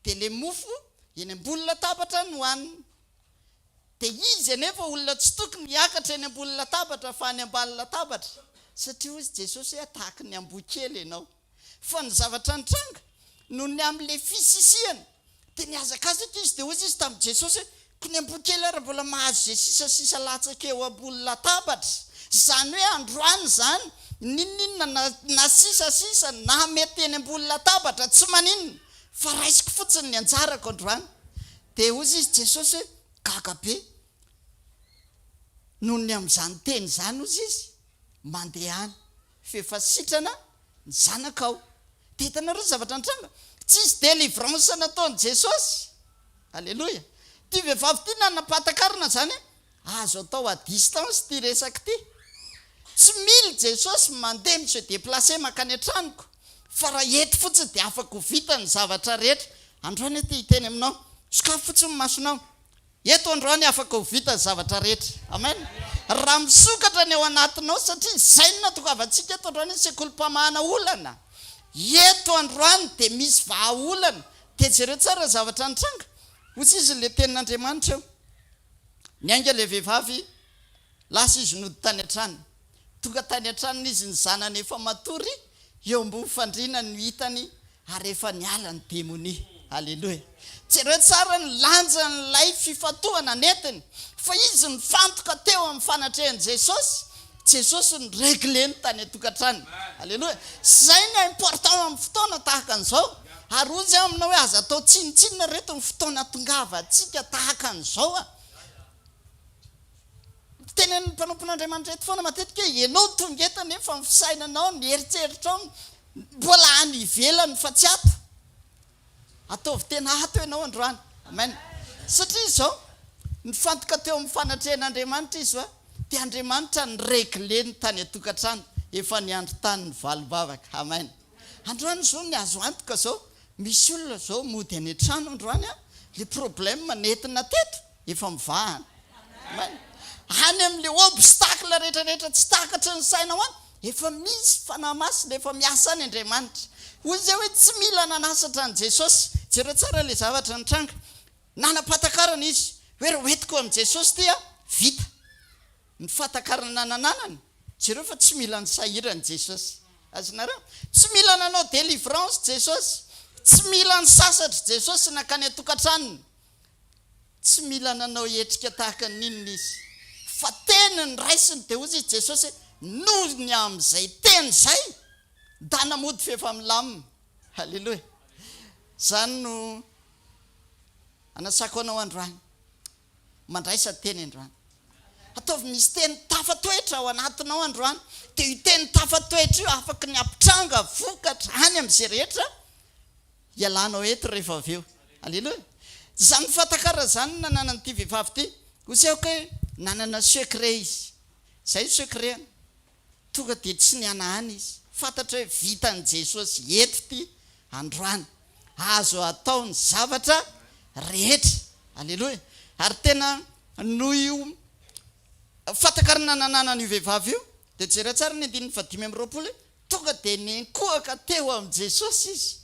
dia le mofo eny ambony latabatra no hohanina. Dia izy anefa olona tsy tokony hiakatra eny ambony latabatra fa any ambany latabatra satria hozy Jesosy tahaka ny ambokely ianao. Fa ny zavatra nitranga noho ny amin'ilay fisisiany dia niazakazaka izy dia hozy izy tamin'i Jesosy ko ny ambokely ary mbola mahazo izay sisa latsaka eo ambony latabatra. Izany hoe androany izany ninninona na sisa na mety eny ambony latabatra tsy maninona fa raisiko fotsiny ny anjarako androany. Dia hozy izy Jesosy hoe gaga be. Noho ny amin'izany teny izany hozy izy mandeha any fefa sitrana ny zanakao. Dia hitanareo zavatra nitranga tsy isy délivrance nataon'i Jesosy. Alleloia. Ty vehivavy ty nanapatakarina zany azo atao à distance ty resaka ty. Tsy mily Jesosy mandeha monsieur déplacé makany an-tranoko fa raha eto fotsiny dia afaka ho vita ny zavatra rehetra. Androany ty hiteny aminao sokafo fotsiny masonao eto androany afaka ho vita ny zavatra rehetra. Amen. Raha misokatra ny ao anatinao satria izay no natokavatsika eto androany sekoly famahana olana. Eto androany dia misy vahaolana. Dia jereo tsara zavatra nitranga hozy izy le tenin'Andriamanitra eo. Niainga le vehivavy lasa izy nody tany an-trano. Tonga tany an-tranony izy ny zanany efa matory eo ambony fandriana no hitany ary efa niala ny demonia. Alleluia. Jereo tsara ny lanja n'ilay fifatohana netiny fa izy nifantoka teo amin'ny fanatrehan'i Jesosy. Jesosy ny regleny tany an-tokantrano. Alleluia. Zay ny important amin'ny fotoana tahaka an'izao. Ary hozy aminao hoe aza atao tsinitsinina reto ny fotoana tongava atsika tahaka an'izao. Teny ny mpanompon'Andriamanitra eto foana matetika ianao tonga eto nefa ny fisainanao ny eritreritrao mbola any ivelany fa tsy ato. Ataovy tena ato ianao androany. Amen. Satria izao nifantoka teo amin'ny fanatrehan'Andriamanitra izy dia Andriamanitra ny regleny tany an-tokantrano efa niandro tany ny valom-bavaka. Amen. Androany zao ny azo antoka zao misy olona zao mody any an-trano androany le problème netina teto efa mivahana. Amen. Any amin'le obstacle rehetrarehetra tsy takatra ny sainao any efa misy fanahy masina efa miasa any Andriamanitra. Hoy zay hoe tsy mila nanasatra ny Jesosy. Jereo tsara le zavatra nitranga nanapatakarana izy hoe raha hoentiko amin'i Jesosy ty vita. Ny fatakarana nananany jereo fa tsy mila ny sahirany Jesosy. Azonareo tsy mila nanao délivrance Jesosy. Tsy mila ny sasatra Jesosy nakany an-tokantranony. Tsy mila nanao etrika tahaka ninona izy fa teny ny raisiny dia hozy izy Jesosy noho ny amin'izay teny izay da namody fefa milamina. Halleloia. Zany no anasako anao androany mandraisa teny androany. Ataovy misy teny tafatoetra ao anatinao androany dia io teny tafatoetra io afaka ny ampitranga vokatra any amin'izay rehetra ialanao eto rehefa avy eo. Halleloia. Zany fatakara zany nanana n'ity vehivavy ty. Hozy aho hoe nanana secret izy. Zay secret tonga dia tsy nianahany izy. Fantatra hoe vitan'i Jesosy eto ty androany. Azo atao ny zavatra rehetra. Alleluia. Ary tena noho io fatakarana nanana n'io vehivavy io dia jereo tsara ny 5:20 tonga dia nenkohaka teo amin'i Jesosy izy.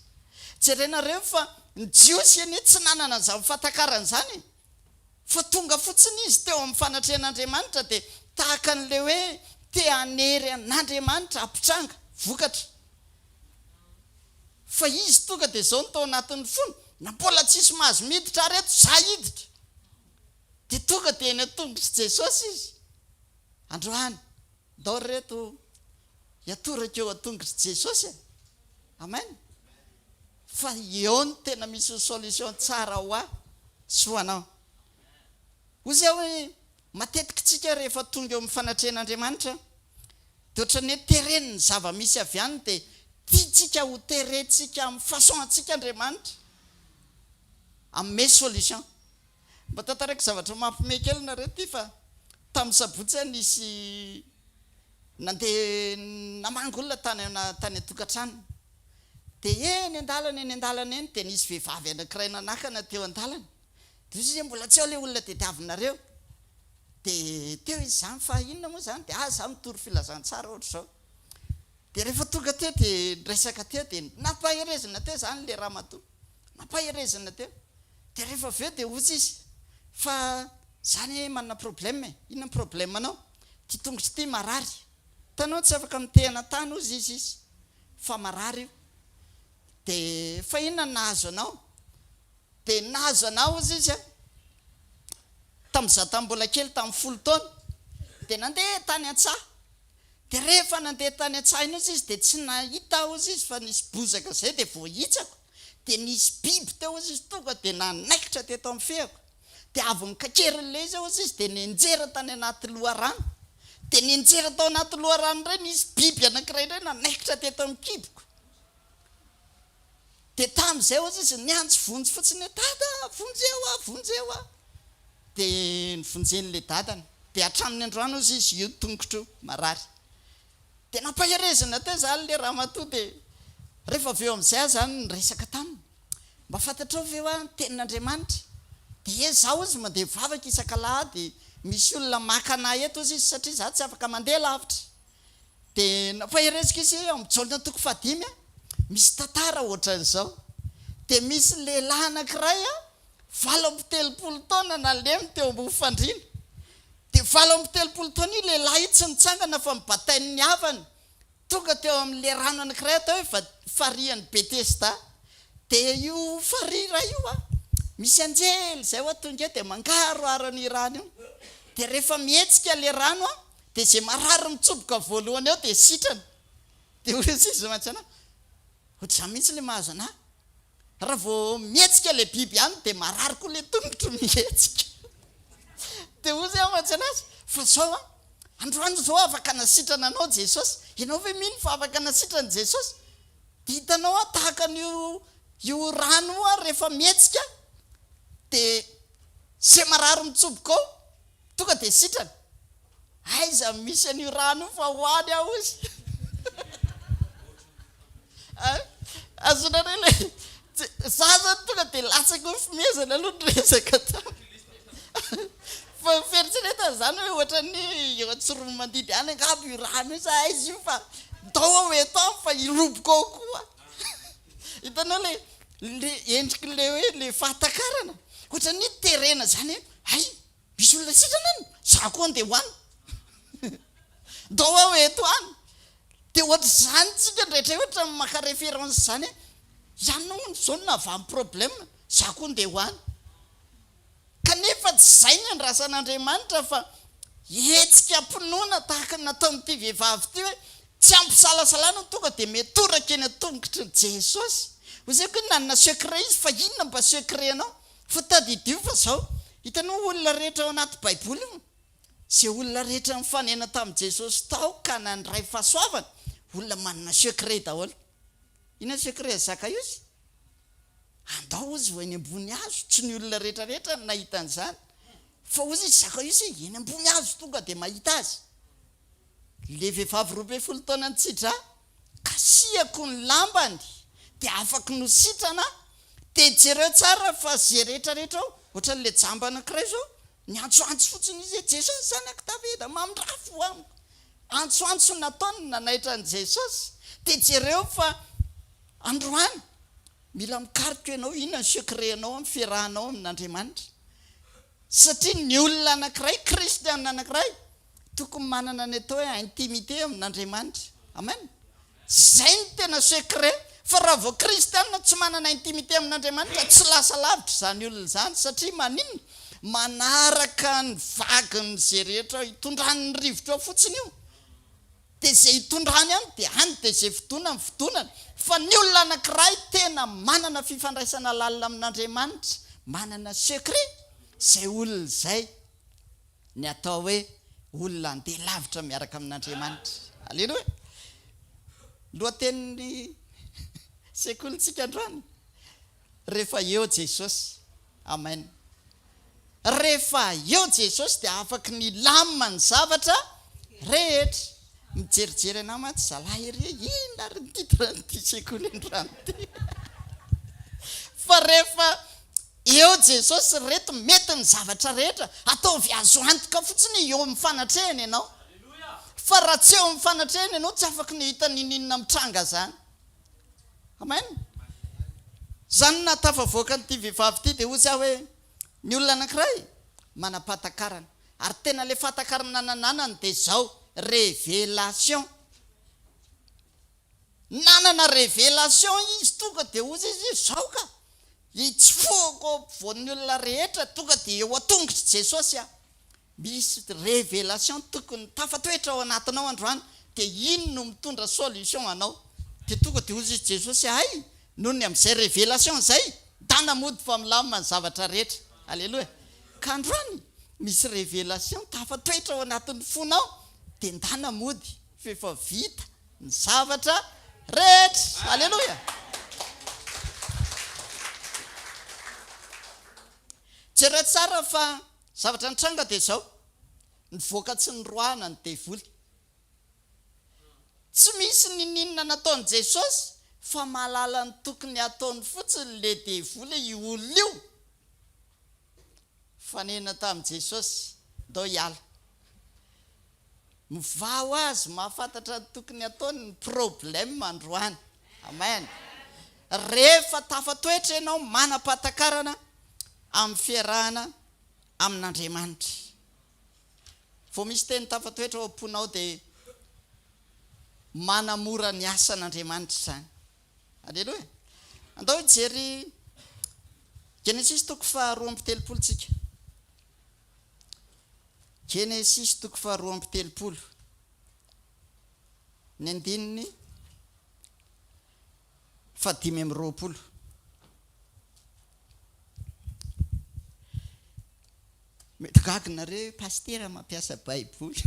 Jerenareo fa ny jiosy eny tsy nanana izany fatakarana izany fa tonga fotsiny izy teo amin'ny fanatrehan'Andriamanitra dia tahaka an'ilay hoe te hanery an'Andriamanitra ampitranga vokatra. Fa izy tonga dia izao no tao anatin'ny fony na mbola tsisy mahazo miditra reto za hiditra dia tonga dia eny an-tongotry Jesosy izy. Androany dao reto hiatoraka eo an-tongotry Jesosy. Amen. Fa eo no tena misy solution tsara ho ahy sy ho anao. Hozy aho hoe matetika tsika rehefa tonga eo amin'ny fanatrehan'Andriamanitra dia ohatrany hoe tereny ny zava-misy avy any dia tiatsika ho terentsika amin'ny façon antsika Andriamanitra amin'ny solution. Mba tantarako zavatra mampime kely nareo ty fa tamin'ny sabotsy nisy nandeha namango olona tany an-tokantrano dia eny an-dalana eny dia nisy vehivavy anankiray nanakana teo an-dalana. Dia izy mbola tsy ao ilay olona tediavinareo dia teo izy zany fa inona moa zany dia za mitory filazantsara ohatra izao. Dia rehefa tonga teo dia resaka teo dia nampaherezina teo zany le ramatoa. nampahirezana teo de rehefa aveo de ozy izy fa zany manana problème inona problème anao ty tongotry ty marary tanao tsy afaka mitehana tany ozy izy fa marary io de fa inona nahazo anao de nahazo anao ozy izy tam'izao mbola kely tamin'ny 10 taona de nandeha tany an-tsaha de rehefa nandeha tany an-tsaha iny ozy izy de tsy nahita ozy izy fa nisy bozaka zay de voahitsako de nisy biby teo ozy izy tonga de nanaikitra teto amin'ny feako de avy nikakery'le izy ozy izy de nenjera tany anaty loharano de nenjera tao anaty loharano iray nisy biby anankiray indray nanaikitra teto amin'ny kiboko de tam'izay ozy izy niantsy vonjy fotsiny dada vonjeo a de nivonjen'le dadany de atraminy androany ozy izy io tongotro marary de nampahirezana teo zany le ramatoa de rehefa aveo am'izay zany nyresaka taminy mba fantatrao veo a tenin'Andriamanitra de zaho ozy mandeha vavaka isan-kalahady misy olona makana eto ozy izy satria za tsy afaka mandeha lavitra de nampahirezaka izy am'jaolina toko 5 misy tantara ohatran'izao de misy lehilahy anankiray 80 taona nalemy teo mofandrina de 80 taona io lehilahy io tsy nitsangana fa mibatainy ny havany tonga teo amin'le rano anankiray atao hoe farian'ny Betesda de io farira io misy anjely zay tonga de mangaroaro ny rano io de rehefa mihetsika le rano de zay marary mitsoboka voalohany eo de sitrana de ozy izy mantsana ohatr'izany mihitsy le mahazo ana raha vao mihetsika le biby any de marary koa le tongotro mihetsika de ozy aho mantsy anazy fa zao androany zao afaka nasitrana anao Jesosy ianao ve mino fa afaka nasitrana Jesosy de hitanao tahaka io rano rehefa mihetsika de zay marary mitsoboka ao tonga de sitrana aiza misy an'io rano fa hoany aho izy azonareo le za zany tonga de latsaka fimezana aloha nyresaka taminy fa feritrereta zany hoe ohatrany tsorono mandidy any angabo io rano io sa izy io fa dao ao eto fa iroboko ao koa hitanao le endriky le hoe le fahatakarana ohatrany terena zany ay misy olona sitrana any za koa andeha hoany dao ao eto any de ohatra zany tsika ndraitra ohatra maka référence zany ianao zao navamy problème za koa andeha hoany kanefa tsy zay ny andrasan'Andriamanitra fa hetsika mpinoana tahaka natao amin'ity vehivavy ty hoe tsy ampisalasalana tonga de metoraka eny atongotry ny Jesosy ozy koa nanana secret izy fa inona mba secret anao fa tadidio fa zao hitanao olona rehetra ao anaty baiboly zay olona rehetra mifanena tamin'i Jesosy tao ka nandray fahasoavana olona manana secret daholo ina secret zaka io izy andao ozy vo eny ambony hazo tsy ny olona rehetrarehetra nahita an'izany fa ozy izy zaka io izy eny ambony hazo tonga de mahita azy le vehivavy 20 taona nitsidra kasiako ny lambany de afaka nositrana de jereo tsara fa zay rehetrarehetra ao ohatran'le jamba anankiray zao ny antsoantso fotsiny izy Jesosy zanaky Davida mamindrafo amiko antsoantso nataony nanaitra an' Jesosy de jereo fa androany mila mikarika ianao inona ny secret anao amin'ny fiarahanao amin'Andriamanitra satria ny olona anankiray kristiana anankiray tokony manana ny atao hoe intimité amin'Andriamanitra amen zay ny tena secret fa raha vao kristiana tsy manana intimité amin'Andriamanitra tsy lasa lavitra zany olona zany satria maninona manaraka ny vakiny zay rehetra hitondrany ny rivotra ao fotsiny io de zay hitondrany any de zay fotoana fotoanany fa ny olona anankiray tena manana fifandraisana lalina amin'Andriamanitra manana secret zay olona zay ny atao hoe olona andeha lavitra miaraka amin'Andriamanitra aleluia lohatenin'ny sekolitsika androany rehefa eo Jesosy amen rehefa eo Jesosy de afaka ny lamina ny zavatra rehetra mijerijery ana maty zalahy ery ina ary ny titranyity sekoly androany ty fa rehefa eo Jesosy reto mety ny zavatra rehetra ataovy azo antoka fotsiny eo amin'ny fanatrehany ianao fa raha tsy eo amin'ny fanatrehany ianao tsy afaka ny hita nininona mitranga zany amen zany na tafavoaka nyity vehivavy ity dia ozy aho hoe ny olona anankiray manapatakarana ary tena le fatakarana nananany dia zao révélation nanana révélation izy tonga dia ozy izy zao ka tsy foako voan'ny olona rehetra tonga dia eo atongotry Jesosy misy révélation tokony tafatoetra ao anatinao androany dia ino no mitondra solution anao dia tonga dia ozy izy Jesosy hay noho ny amin'izay révélation zay tanamody fa milamina ny zavatra rehetra alleloia ka androany misy révélation tafatoetra ao anatin'ny fonao dia ndanamody fa efa vita ny zavatra rehetra alleloia jereo tsara fa zavatra nitranga dia zao nivoaka tsy noroahana ny devoly tsy misy ninina nataony Jesosy fa mahalala ny tokony ataony fotsiny le devoly io olona io fanena tamin'i Jesosy ndao hiala mivao azy mahafantatra ny tokony ataony ny problème androany amen rehefa tafatoetra ianao manapatakarana amin'ny fiarahana amin'Andriamanitra vao misy teny tafatoetra ao am-ponao dia manamora ny asan'Andriamanitra zany alleloia andao hijery Genesis toko 2:3 tsika Genesis toko 2:3 ny andininy 5:20 mety gaginareo pastera mampiasa baiboly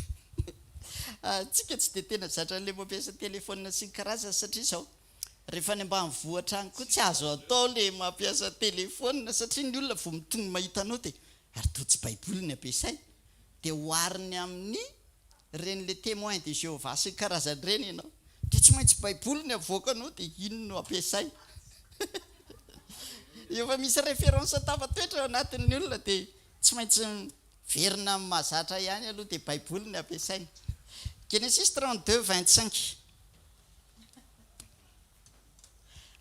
tsika tsy dia tena zatra le mampiasa telefônina sy karazana satria zao rehefa ny ambanivohitra any koa tsy azo atao le mampiasa telefônina satria ny olona vao mitonga mahita anao dia ary toa tsy baiboly ny ampiasay dia hoariny amin'ny reny le témoin de Jéhovah sy karazany reny ianao dia tsy maintsy baiboly ny avoaka anao dia ino no ampiasay efa misy référence tafatoetra anatin'ny olona dia tsy maintsy verina mahazatra ihany aloha dia baiboly ny ampiasaina Genesis 32:25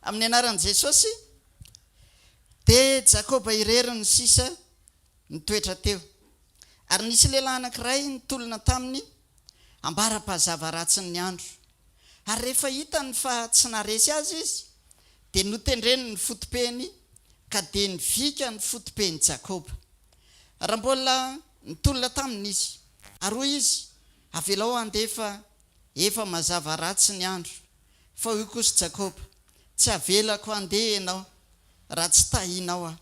amin'ny anaran'i Jesosy dia Jakoba irery ny sisa nitoetra teo ary nisy lehilahy anankiray nitolona taminy ambara-pahazava ratsy ny andro ary rehefa hitany fa tsy naresy azy izy dia notendreny ny fotopeny ka dia nivika ny fotopeny Jakoba raha mbola nitolona taminy izy ary hoy izy avelao andefa efa mazava ratsy ny andro fa hoy kosa Jakoba tsy avelako andeha ianao raha tsy tahinao aho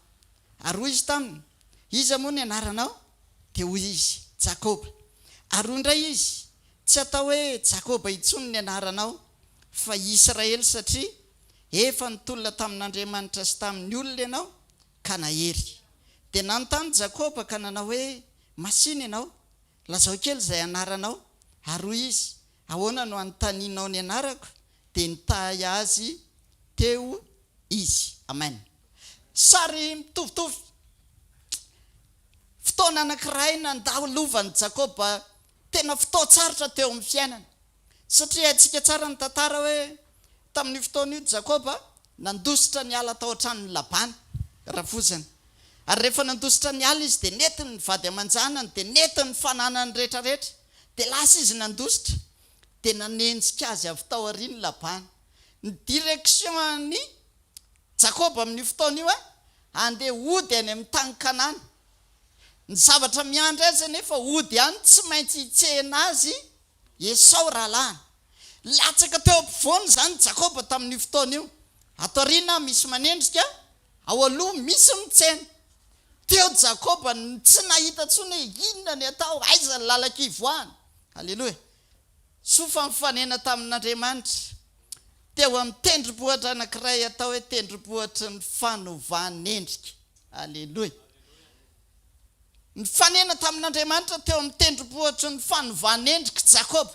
ary hoy izy taminy iza moa ny anaranao dia hoy izy Jakoba ary hoy indray izy tsy atao hoe Jakoba intsony ny anaranao fa Israely satria efa nitolona tamin'Andriamanitra sy tamin'ny olona ianao ka nahery dia nanontany Jakoba ka nanao hoe masina ianao lazao kely izay anaranao ary hoy izy ahoana no anontanianao ny anarako dia nitahy azy teo izy amen sary mitovitovy fotoana anankiray nandalovan'i Jakoba tena fotoatsarotra teo amin'ny fiainana satria antsika tsara ny tantara hoe tamin'ny fotoana io Jakoba nandositra ny ala tao an-tranon'ny Labana rafozany ary rehefa nandositra ny ala izy dia netiny ny vady aman-janany dia netiny ny fananany rehetrarehetra dia lasa izy nandositra dia nanenjika azy avy tao aoriany Labana ny direction any Jakoba amin'ny fotoana io andeha ody any amin'ny tany Kanana ny zavatra miandry azy nefa ody any tsy maintsy hitsehana azy Esau rahalahiny latsaka teo ampovoany zany Jakoba tamin'ny fotoana io ato aoriana misy manendrika ao aloha misy mitsena teo Jakoba tsy nahita tsony hoe inona ny atao aiza ny lalaka ivoahany alleloia sofa mifanena tamin'Andriamanitra teo amin'ny tendrombohitra anankiray atao hoe tendrombohitry ny fanovan'endrika alleloia ny fanena tamin'Andriamanitra teo amin'ny tendrombohitry ny fanovan'endrika Jakoba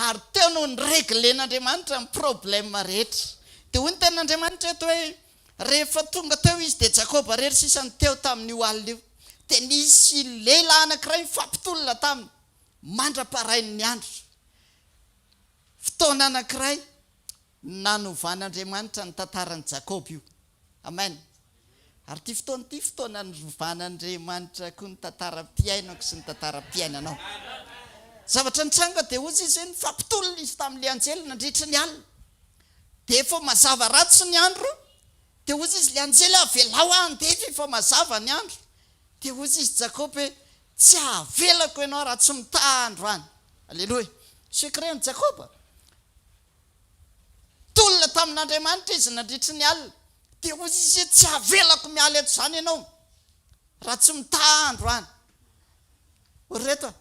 ary teo no ny réglen'Andriamanitra ny problème rehetra dia hoy ny ten'Andriamanitra eto hoe rehefa tonga teo izy dia Jakoba rery sisany teo tamin'io alina io dia nisy lehilahy anankiray mifampitolona taminy mandra-parain'ny andro fotoana anankiray nanovan'Andriamanitra ny tantaran'i Jakoba io amen. Ary ty fotoana ny rovan'Andriamanitra koa ny tantaram-piainako sy ny tantaram-piainanao. Zavatra nitranga dia ozy izy hoe nifampitolona izy tamin'ilay anjely nandritra ny alina. Dia efa mazava ratsy ny andro, dia ozy izy ilay anjely avelao andefa efa mazava ny andro. Dia ozy izy Jakoba hoe tsy avelako ianao raha tsy mitaha androany. Aleloia. Sekretny Jakoba. Tolona tamin'Andriamanitra izy nandritra ny alina. Dia ozy izy hoe tsy avelako miala eto izany ianao raha tsy mitaha androany. Rehefa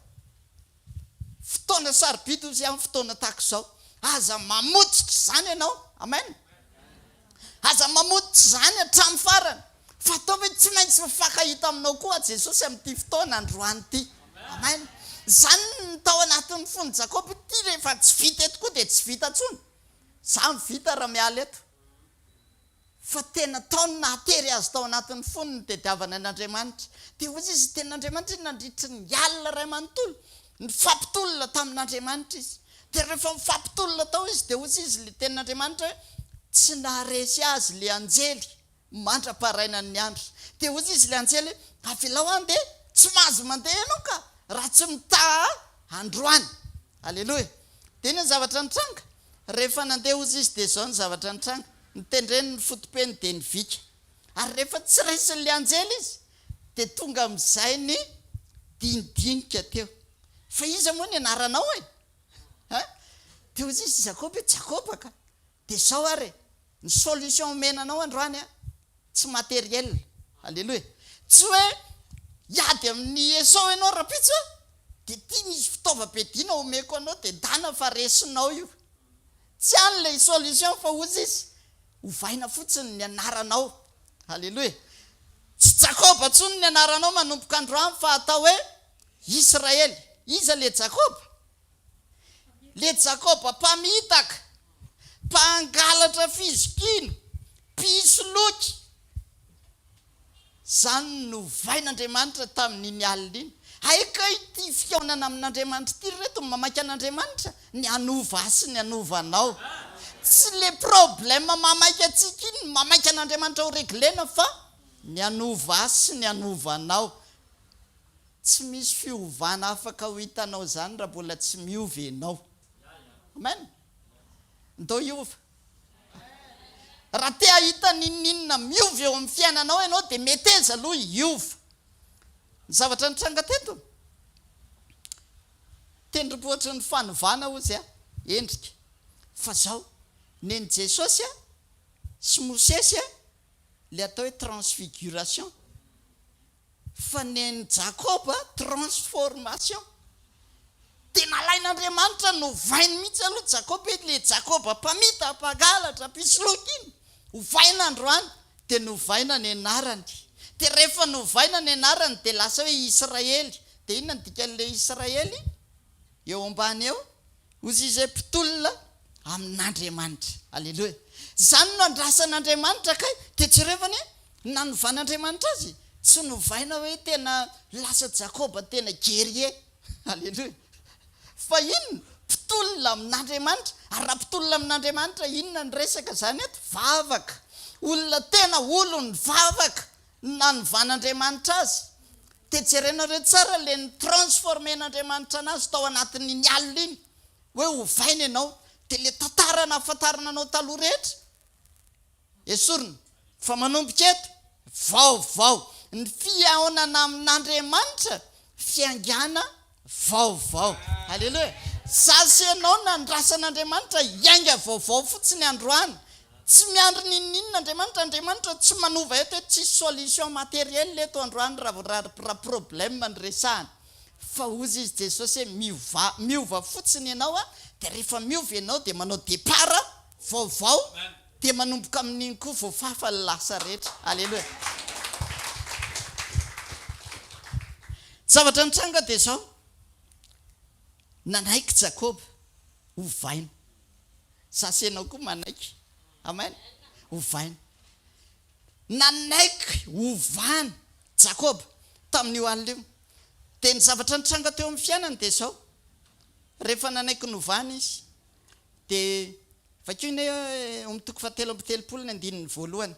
fotoana sarobidy ozy amin'ny fotoana tahaka izao. Aza mamotsitra izany ianao. Amen. Aza mamotsitra izany hatramin'ny farany. Fa atao hoe tsy maintsy mifankahita aminao koa Jesosy amin'ity fotoana androany ity. Amen. Izany ny tao anatin'ny fon'ny Jakoba ity rehefa tsy vita eto koa dia tsy vita intsony. Za mivita raha miala eto. Fa tena taony nahatery azy tao anatin'ny foniny ny tediavana an'Andriamanitra. Dia ozy izy tenin'Andriamanitra nandritra ny alina ray manontolo. Nifampitolona tamin'Andriamanitra izy. Dia rehefa mifampitolona tao izy dia ozy izy le tenin'Andriamanitra hoe tsy naharesy azy le anjely mandra-paraina ny andro. Dia ozy izy le anjely avelao andeha tsy mahazo mandeha ianao ka raha tsy mitaha androany. Aleloia. Dia iny ny zavatra nitranga. Rehefa nandeha ozy izy dia izao ny zavatra nitranga. Nitendreny ny fotopeny dia nivika. Ary rehefa tsy raisin'le anjely izy dia tonga amin'izay ny dindinika teo. Fa iza moa ny anaranao e? Dia ozy izy Jakoba hoe Jakoba ka. Dia izao ary ny solution omenanao androany tsy materiel. Aleloia. Tsy hoe hiady amin'ny Esau ianao rapitso dia tia misy fitaovam-piadiana omeko anao dia dana fa resinao io. Tsy an'ilay solution fa ozy izy hovaina fotsiny ny anaranao. Aleloia. Tsy Jakoba tsony ny anaranao manomboka androany fa atao hoe Israely. Iza le Jakoba? Le Jakoba mpamitaka, mpangalatra fizikina, mpisoloky. Zany no vain'Andriamanitra tamin'iny alina iny. Aika ity fiaonana amin'Andriamanitra ity reto mamaky an'Andriamanitra ny anova asy ny anovanao. Tsy le problème mamaky atsika iny mamaky an'Andriamanitra ho reglena fa ny anova asy ny anovanao. Tsy misy fiovana afaka ho hitanao zany raha mbola tsy miova ianao. Amen. Ndao hiova. Raha te hahita ninninona miova eo amin'ny fiainanao ianao dia meteza aloha hiova. Ny zavatra nitranga teto. Tendrombohitra ny fanovana ozy endrika. Fa zao neny Jesosy sy Mosesy le atao hoe transfiguration. Fa neny Jakoba transformation. Tena alain'Andriamanitra no vainy mihitsy aloha Jakoba le Jakoba mpamita, mpangalatra, mpisoloky iny. Hovaina androany dia novaina ny anarany. Dia rehefa novaina ny anarany dia lasa hoe Israely. Dia inona ny dikan'ilay Israely? Eo ambany eo ozy izy mpitolona amin'Andriamanitra. Aleloia. Zany no andrasan'Andriamanitra kay dia tsy revany nanovan'Andriamanitra azy. Tsy novaina hoe tena lasa Jakoba tena guerrier. Aleloia. Fa inona? Mpitolona amin'Andriamanitra. Ary raha mpitolona amin'Andriamanitra inona ny resaka zany eto? Vavaka. Olona tena olony vavaka nanovan'Andriamanitra azy. Dia jerenareo tsara le ny transformen'Andriamanitra anazy tao anatin'ny alina iny. Hoe hovaina ianao. Dia le tantarana ahafantarana anao taloha rehetra. Esorina. Fa manomboka eto. Vaovao. Ny fiaonana amin'Andriamanitra. Fiangana vaovao. Aleloia. Sasy ianao nandrasan'Andriamanitra hianga vaovao fotsiny androany. Tsy miandry ninnin'Andriamanitra. Andriamanitra tsy manova eto hoe tsisy solution materiel eto androany raha problème ny resahany. Fa ozy izy Jesosy miova fotsiny ianao dia rehefa miova ianao dia manao départ vaovao dia manomboka amin'iny koa voafafa ny lasa rehetra. Aleloia. Zavatra nitranga dia izao. Nanaiky Jakoba hovaina. Sasy ianao koa manaiky. Amen. Hovaina. Nanaiky hovana Jakoba tamin'io alina io. Dia ny zavatra nitranga teo amin'ny fiainany dia izao. Rehefa nanaiky novana izy dia vakio ny mitoko 7:30 ny andininy voalohany.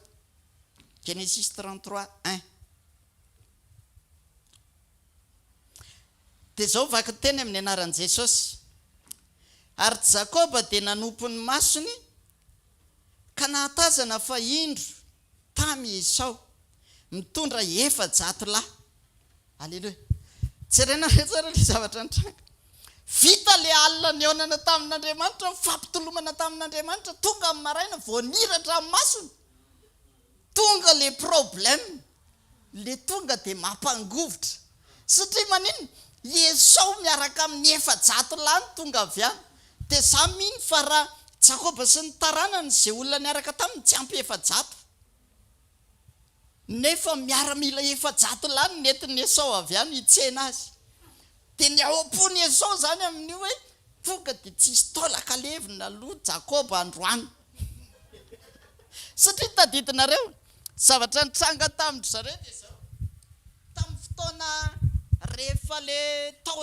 Genesis 33:1. Dia zao vaky teny amin'ny anaran'i Jesosy. Ary Jakoba dia nanompon'ny masony ka nahatazana fa indro tamy Esau mitondra 700 lahy. Aleloia. Jerenareo tsara le zavatra nitranga. Vita le alina ny onana tamin'Andriamanitra, fampitolomana tamin'Andriamanitra, tonga amin'ny maraina voaniratra amin'ny masony. Tonga le problème, le tonga dia mampangovotra. Satria manino? Esau miaraka amin'ny 700 lahy tonga avy any. Dia za mino fa raha Jakoba sy ny taranany izay olona niaraka taminy tsy ampy 700. Nefa miaramila 700 lahy nentin'ny Esau avy any hitsena azy. Dia ny ao am-pony Esau zany amin'io hoe tonga dia tsisy taolaka levina aloha Jakoba androany. Satria tadidinareo zavatra nitranga tamin'ny zareo dia zao. Tamin'ny fotoana rehefa le tao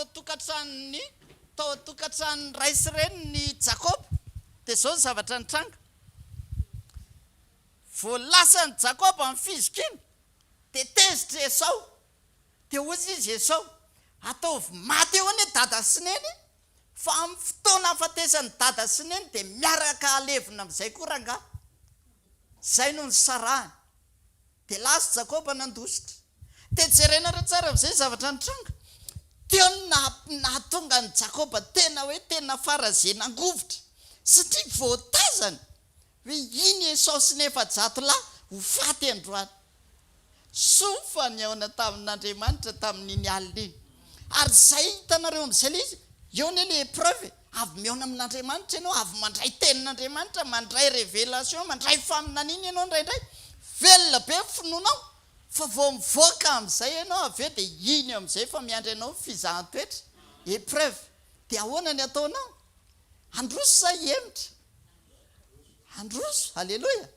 atokantrano ray sy reniny Jakoba dia zao zavatra nitranga. Voalasan'ny Jakoba amin'ny fizikiny dia tezitra Esau. Dia ozy izy Esau ataovy maty eo any dada sy neny, fa amin'ny fotoana afatezan'ny dada sy neny dia miaraka alevina amin'izay koa ranga. Zay no ny sarahany. Dia lasa Jakoba nandositra. Dia jerenareo tsara amin'izay zavatra nitranga. Teo nahatonga ny Jakoba tena hoe tena farazena angovotra. Satria voatazany hoe iny Esau sy ny 700 lahy ho faty androany. Sofa ny aona tamin'Andriamanitra tamin'iny alina iny. Ary zay hitanareo amin'izay le izy, eo ny le épreuve, avy miaona amin'Andriamanitra ianao, avy mandray tenin'Andriamanitra, mandray révélation, mandray faminaniny ianao indraindray. Velona be finoanao, fa vao mivoaka amin'izay ianao avy eo dia iny amin'izay fa miandry ianao fizahan-toetra, épreuve. Dia ahoana ny ataonao? Androso sa hemitra? Androso, alleluia.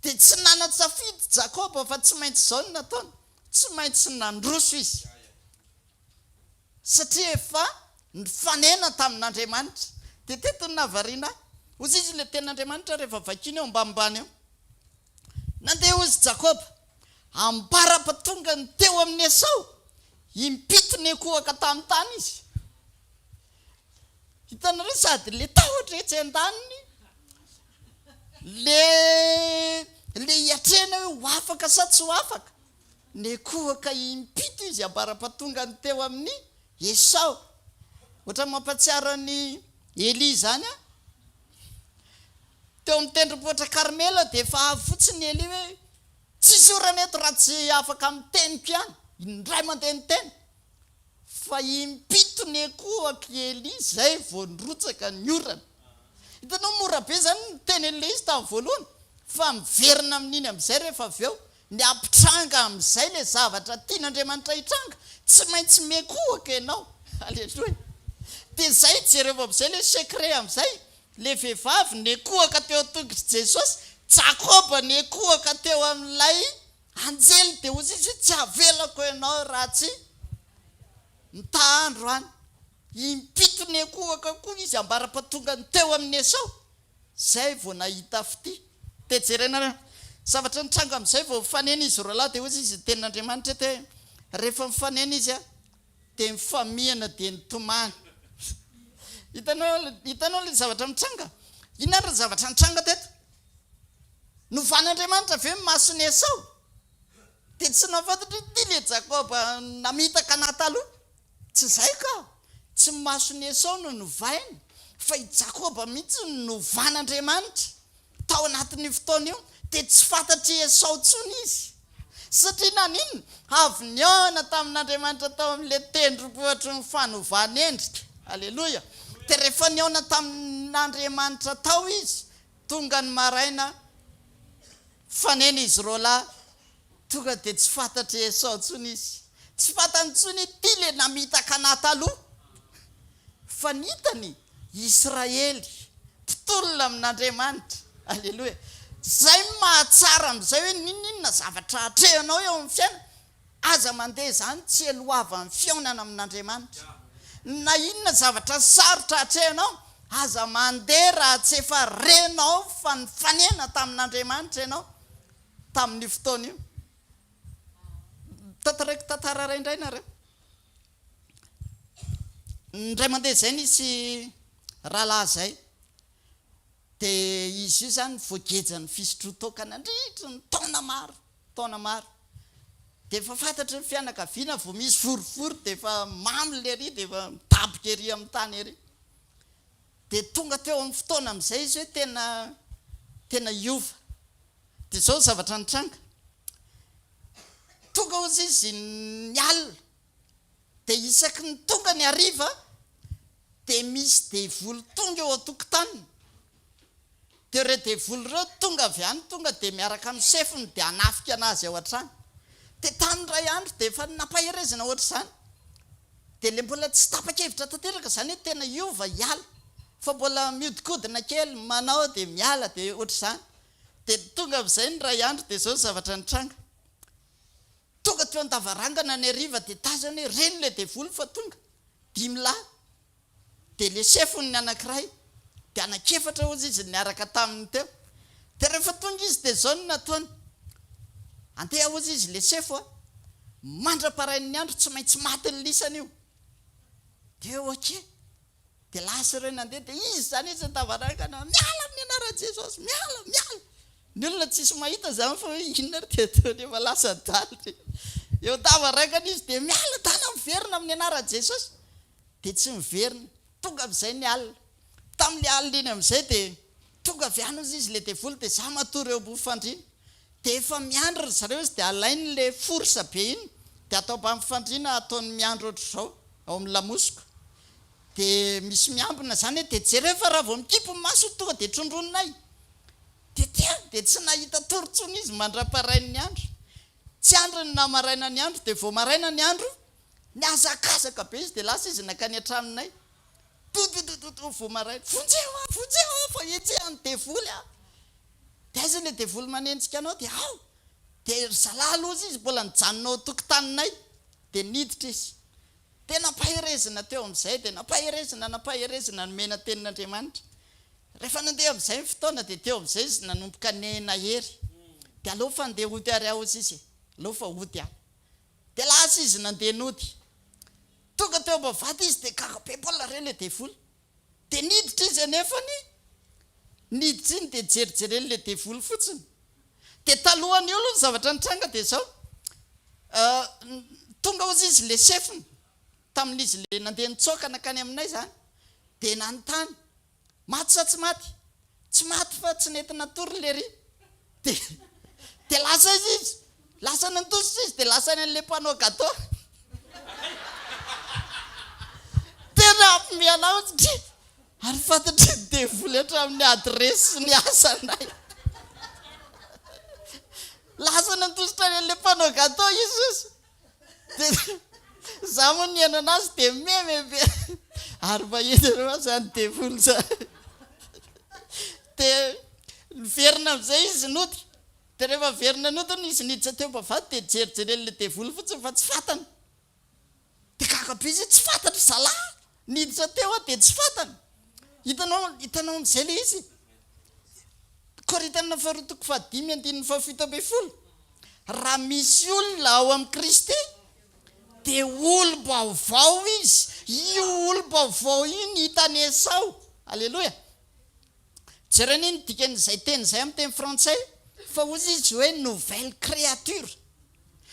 Dia tsy nanan-tsafidy Jakoba fa tsy maintsy izao no nataony, tsy maintsy nandroso izy. Satria efa nifanena tamin'Andriamanitra. Dia teto ny nahavariana ozy izy le tenin'Andriamanitra rehefa vakiny eo ambanimbany eo. Nandeha ozy Jakoba ambara-patonga ny teo amin'ny Esau, impitony ekohaka tamin'ny tany izy. Hitanareo sady le tahotra etsy an-daniny, le hiatrena hoe ho afaka sa tsy ho afaka. Ny ekohaka impito izy ambara-patonga ny teo amin'ny Esau. Ohatra mampatsiaro ny Eli zany a. Teo amin'ny tendrombohitra Karmela dia efa avy fotsiny Eli hoe tsisy orana eto raha tsy afaka miteniko ihany, indray mandeha ny teny. Fa impito ny ekohaka Eli zay vao nirotsaka ny orana. Hitanao mora be zany ny teny an'ilay izy tamin'ny voalohany, fa miverina amin'iny amin'izay rehefa avy eo ny ampitranga amin'izay le zavatra tian'Andriamanitra hitranga, tsy maintsy mekohaka ianao. Aleluia. Dia zay jereo amin'izay le secret amin'izay, le vehivavy nekohaka teo tongotra Jesosy, Jakoba nekohaka teo amin'ilay anjely. Dia ozy izy tsy avelako ianao raha tsy mitahandro any. Impito nekohaka koa izy ambara-patonga ny teo amin'ny Esau. Zay vao nahita fity. Dia jerena zavatra nitranga amin'izay vao mifanena izy roa lahy. Dia ozy izy tenin'Andriamanitra te rehefa mifanena izy a dia mifamihana dia nitomany. Hitanao le zavatra mitranga. Inona ary zavatra nitranga teto? Novan'Andriamanitra ve masony Esau? Dia tsy nafantatra ty le Jakoba namitaka anaty aloha. Tsy zay ka. Tsy masony Esau no novainy, fa i Jakoba mihitsy no novan'Andriamanitra tao anatin'ny fotoana io. Dia tsy fantatry Esau tsony izy. Satria nanino? Avy niona tamin'Andriamanitra tao amin'ile tendrombohitra ny fanovana endrika. Aleluia. Dia rehefa niona tamin'Andriamanitra tao izy, tonga ny maraina fanena izy roa lahy, tonga dia tsy fantatry Esau tsony izy. Tsy fantany tsony ty le namitaka anaty aloha. Fa nitany Israely mpitolona amin'Andriamanitra. Aleluia. Zay mahatsara amin'izay hoe ninona zavatra atrehanao eo amin'ny fiaina, aza mandeha zany tsy eloava amin'ny fiainana amin'Andriamanitra. Na inona zavatra sarotra atrehanao, aza mandeha raha tsy efa renao fa nifanena tamin'Andriamanitra ianao. tamin'ny fotoana io tataraiky tantara ray indray nareo ndray mandeha zay nisy rahalahy zay dia izy io zany voagejany fisotrotokana andritra ny taona maro dia efa fantatry ny fianakaviana vao misy vorovory dia efa mamy le ry dia efa mitabika ery amin'ny tany ery dia tonga teo amin'ny fotoana amin'izay izy hoe tena iova dia zao zavatra nitranga tonga ozy izy ny alina dia isaky ny tonga ny hariva dia misy devoly tonga eo an-tokotaniny dia ireo devoly ireo tonga avy any tonga dia miaraka amin'ny sefony dia hanafika anazy ao an-trano dia tamin'ny ray andro dia efa nampahirezana ohatra izany dia le mbola tsy tapa-kevitra tanteraka izany hoe tena iova hiala fa mbola miodikodina kely manao dia miala dia ohatra izany dia tonga amin'izay ny ray andro dia zao zavatra nitranga tonga teo an-davarangana ny hariva dia tazany hoe reny le devoly fa tonga 5 lahy dia le sefony ny anankiray dia anakefatra ozy izy niaraka taminy teo dia rehefa tonga izy dia zao ny nataony andeha ozy izy le sefo mandra-parain'ny andro tsy maintsy maty ny lisana io dia oke dia lasa ireo nandeha dia izy zany izy an-davarangana miala amin'ny anaran'i Jesosy miala ny olona tsisy mahita zany fa hoe inona ry teatony efa lasa daly eo davarangana izy dia miala tana miverina amin'ny anaran'i Jesosy dia tsy miverina tonga amin'izay ny alina tamin'le alina iny amin'izay dia tonga avy any ozy izy le devoly dia za matory eo ambony dia efa miandro ry zareo izy dia alainy le forsa be iny dia atao ambany fandriana ataony miandro ohatr' izao ao amin'ny lamosiko dia misy miambina zany hoe dia jereo fa raha vao mikipo ny maso tonga dia trondrononay dia tsy nahita torontsony izy mandra-parain'ny andro tsy andro ny namaraina ny andro dia vao maraina ny andro ny azakazaka be izy dia lasa izy nakany an-tranonay tototototo vao maraina vonjeo fa etsehany devoly dia aiza le devoly manenjika anao dia ao dia zalahy lozy izy mbola nijanonao tokotaninay dia niditra izy dia nampahirezana teo amin'izay dia nampahirezana nomena tenin'Andriamanitra rehefa nandeha amin'izay ny fotoana dia teo amin'izay izy nanomboka nena hery dia aloha fa andeha ody ary ao izy aloha fa ody aho dia lasa izy nandeha nody tonga teo ambavady izy dia kakabe mbola reny le devoly dia niditra izy anefany niditra iny dia jerijereny le devoly fotsiny dia talohany io aloha ny zavatra nitranga dia zao tonga ozy izy le sefony tamin'izy le nandeha nitsoaka nakany aminay zany dia nanontany maty sa tsy maty fa tsy nentina tory le ry dia lasa izy lasa nantositra izy dia lasa ny an'le mpanao gato tena ampianao ary fantatry ny devoly hatramin'ny adresy ny asanay lasa nantositra ny an'le mpanao gato izy dia za moa niaina anazy dia memebe ary mahita zany devoly zany dia verina amin'izay izy nody dia rehefa verina nodiny izy niditra teo ambavady dia jerijereny le devoly fotsiny fa tsy fantany dia kakabe izy tsy fantatra zalahy niditra teo dia tsy fantany hitanao amin'izay le izy Korintiana 2:5-7 raha misy olona ao amin'ny Kristy dia olo-baovao izy io olo-baovao io ny hitany Esau alleloia jereny iny dikan'izay teny izay amin'ny teny frantsay fa ozy izy hoe nouvelle créature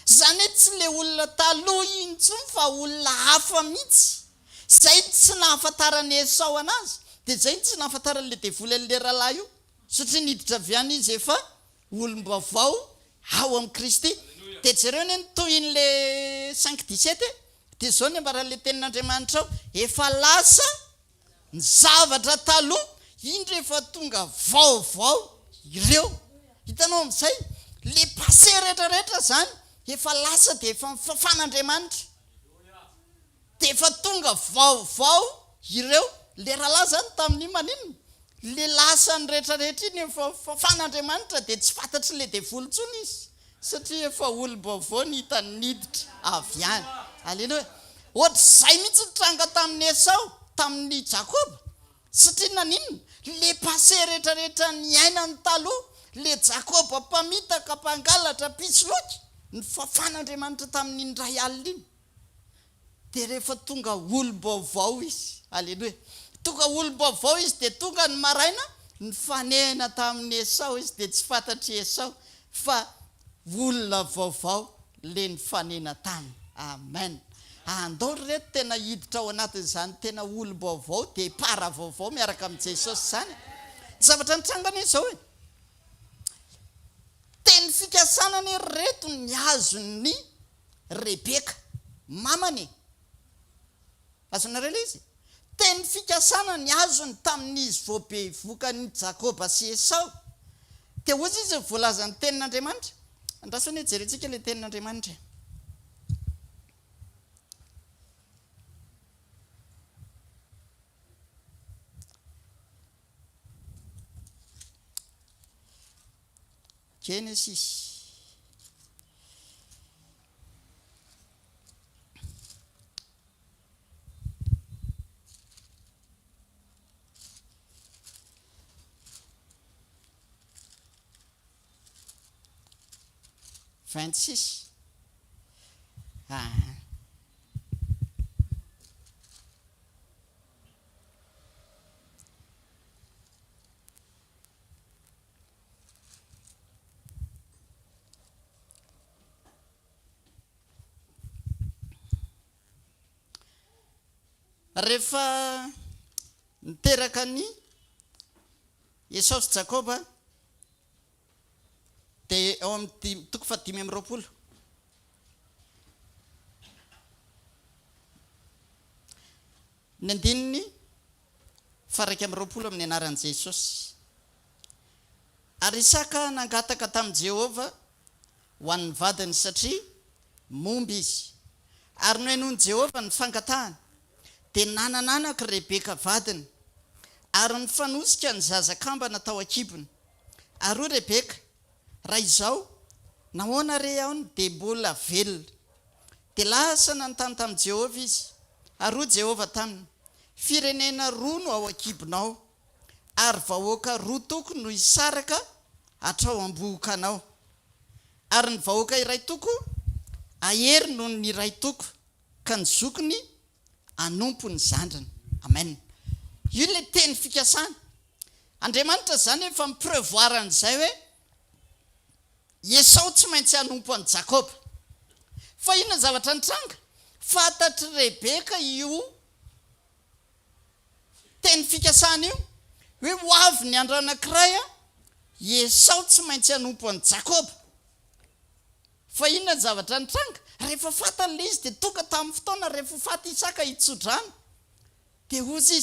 zany hoe tsy le olona taloha iny intsony fa olona hafa mihitsy zay tsy nahafantarany Esau anazy dia zay tsy nahafantaran'le devoly an'le rahalahy io satria niditra avy any izy efa olom-baovao ao amin'ny Kristy dia jereo ny toy in'le 5:17 dia zao ny ambaran'le tenin'Andriamanitra ao efa lasa ny zavatra taloha indro efa tonga vaovao ireo hitanao amin'izay le passé rehetrarehetra zany efa lasa dia efa mifafan'Andriamanitra dia efa tonga vaovao ireo le rahalahy zany tamin'ny maninona le lasa ny rehetrarehetra iny efa mifafan'Andriamanitra dia tsy fantatry le devoly tsony izy satria efa olo-baovao ny hitany niditra avy any alleloia ohatr'izay mihitsy nitranga tamin'ny Esau tamin'ny Jakoba satria naninona le passé rehetrarehetra ny ainany taloha le Jakoba mpamitaka mpangalatra pisloky ny fafan'Andriamanitra tamin'ny ray alina iny. Dia rehefa tonga olo-baovao izy, aleloia, tonga olo-baovao izy dia tonga ny maraina ny fanena tamin'ny Esau izy dia tsy fantatry Esau fa olona vaovao le ny fanena taminy. Amen. Andao reto tena hiditra ao anatin'izany tena olo-baovao dia para vaovao miaraka amin'ny Jesosy zany. Zavatra nitrangana izao hoe teny fikasana ny reto ny azon'ny Rebeka mamany. Azonareo izy teny fikasana ny azony tamin'izy voabe vokany Jakoba sy Esau. Dia ozy izy voalaza ny tenin'Andriamanitra. Andrasony hoe jerentsika le tenin'Andriamanitra. Genesis 26. Rehefa niteraka ny Esau sy Jakoba dia ao amin'ny toko 520. Ny andininy 120 amin'ny anaran'i Jesosy. Ary Isaka nangataka tamin'i Jehova ho an'ny vadiny satria momby izy. Ary nohainon'i Jehova ny fangatahany dia nanananaka Rebeka vadiny ary nifanosika ny zazakamba natao akibony. Ary hoy Rebeka, raha izao nahoana re aho dia mbola velona. Dia lasa nanontany tamin'i Jehova izy. Ary hoy Jehova taminy, firenena roa no ao akibonao ary vahoaka roa toko no hisaraka hatrao am-boka anao. Ary ny vahoaka iray toko ahery noho ny iray toko ka ny zokiny anompo ny zandrany. Amen. Io le teny fikasana. Andriamanitra zany efa miprevoir an'izay hoe Esau tsy maintsy anompo an'i Jakoba. Fa inona zavatra nitranga? Fantatry Rebeka io teny fikasana io hoe ho avy ny andro anankiray Esau tsy maintsy anompo an'i Jakoba. Fa inona zavatra nitranga? Rehefa fatan'le izy dia tonga tamin'ny fotoana rehefa faty Isaka hitsodrana dia ozy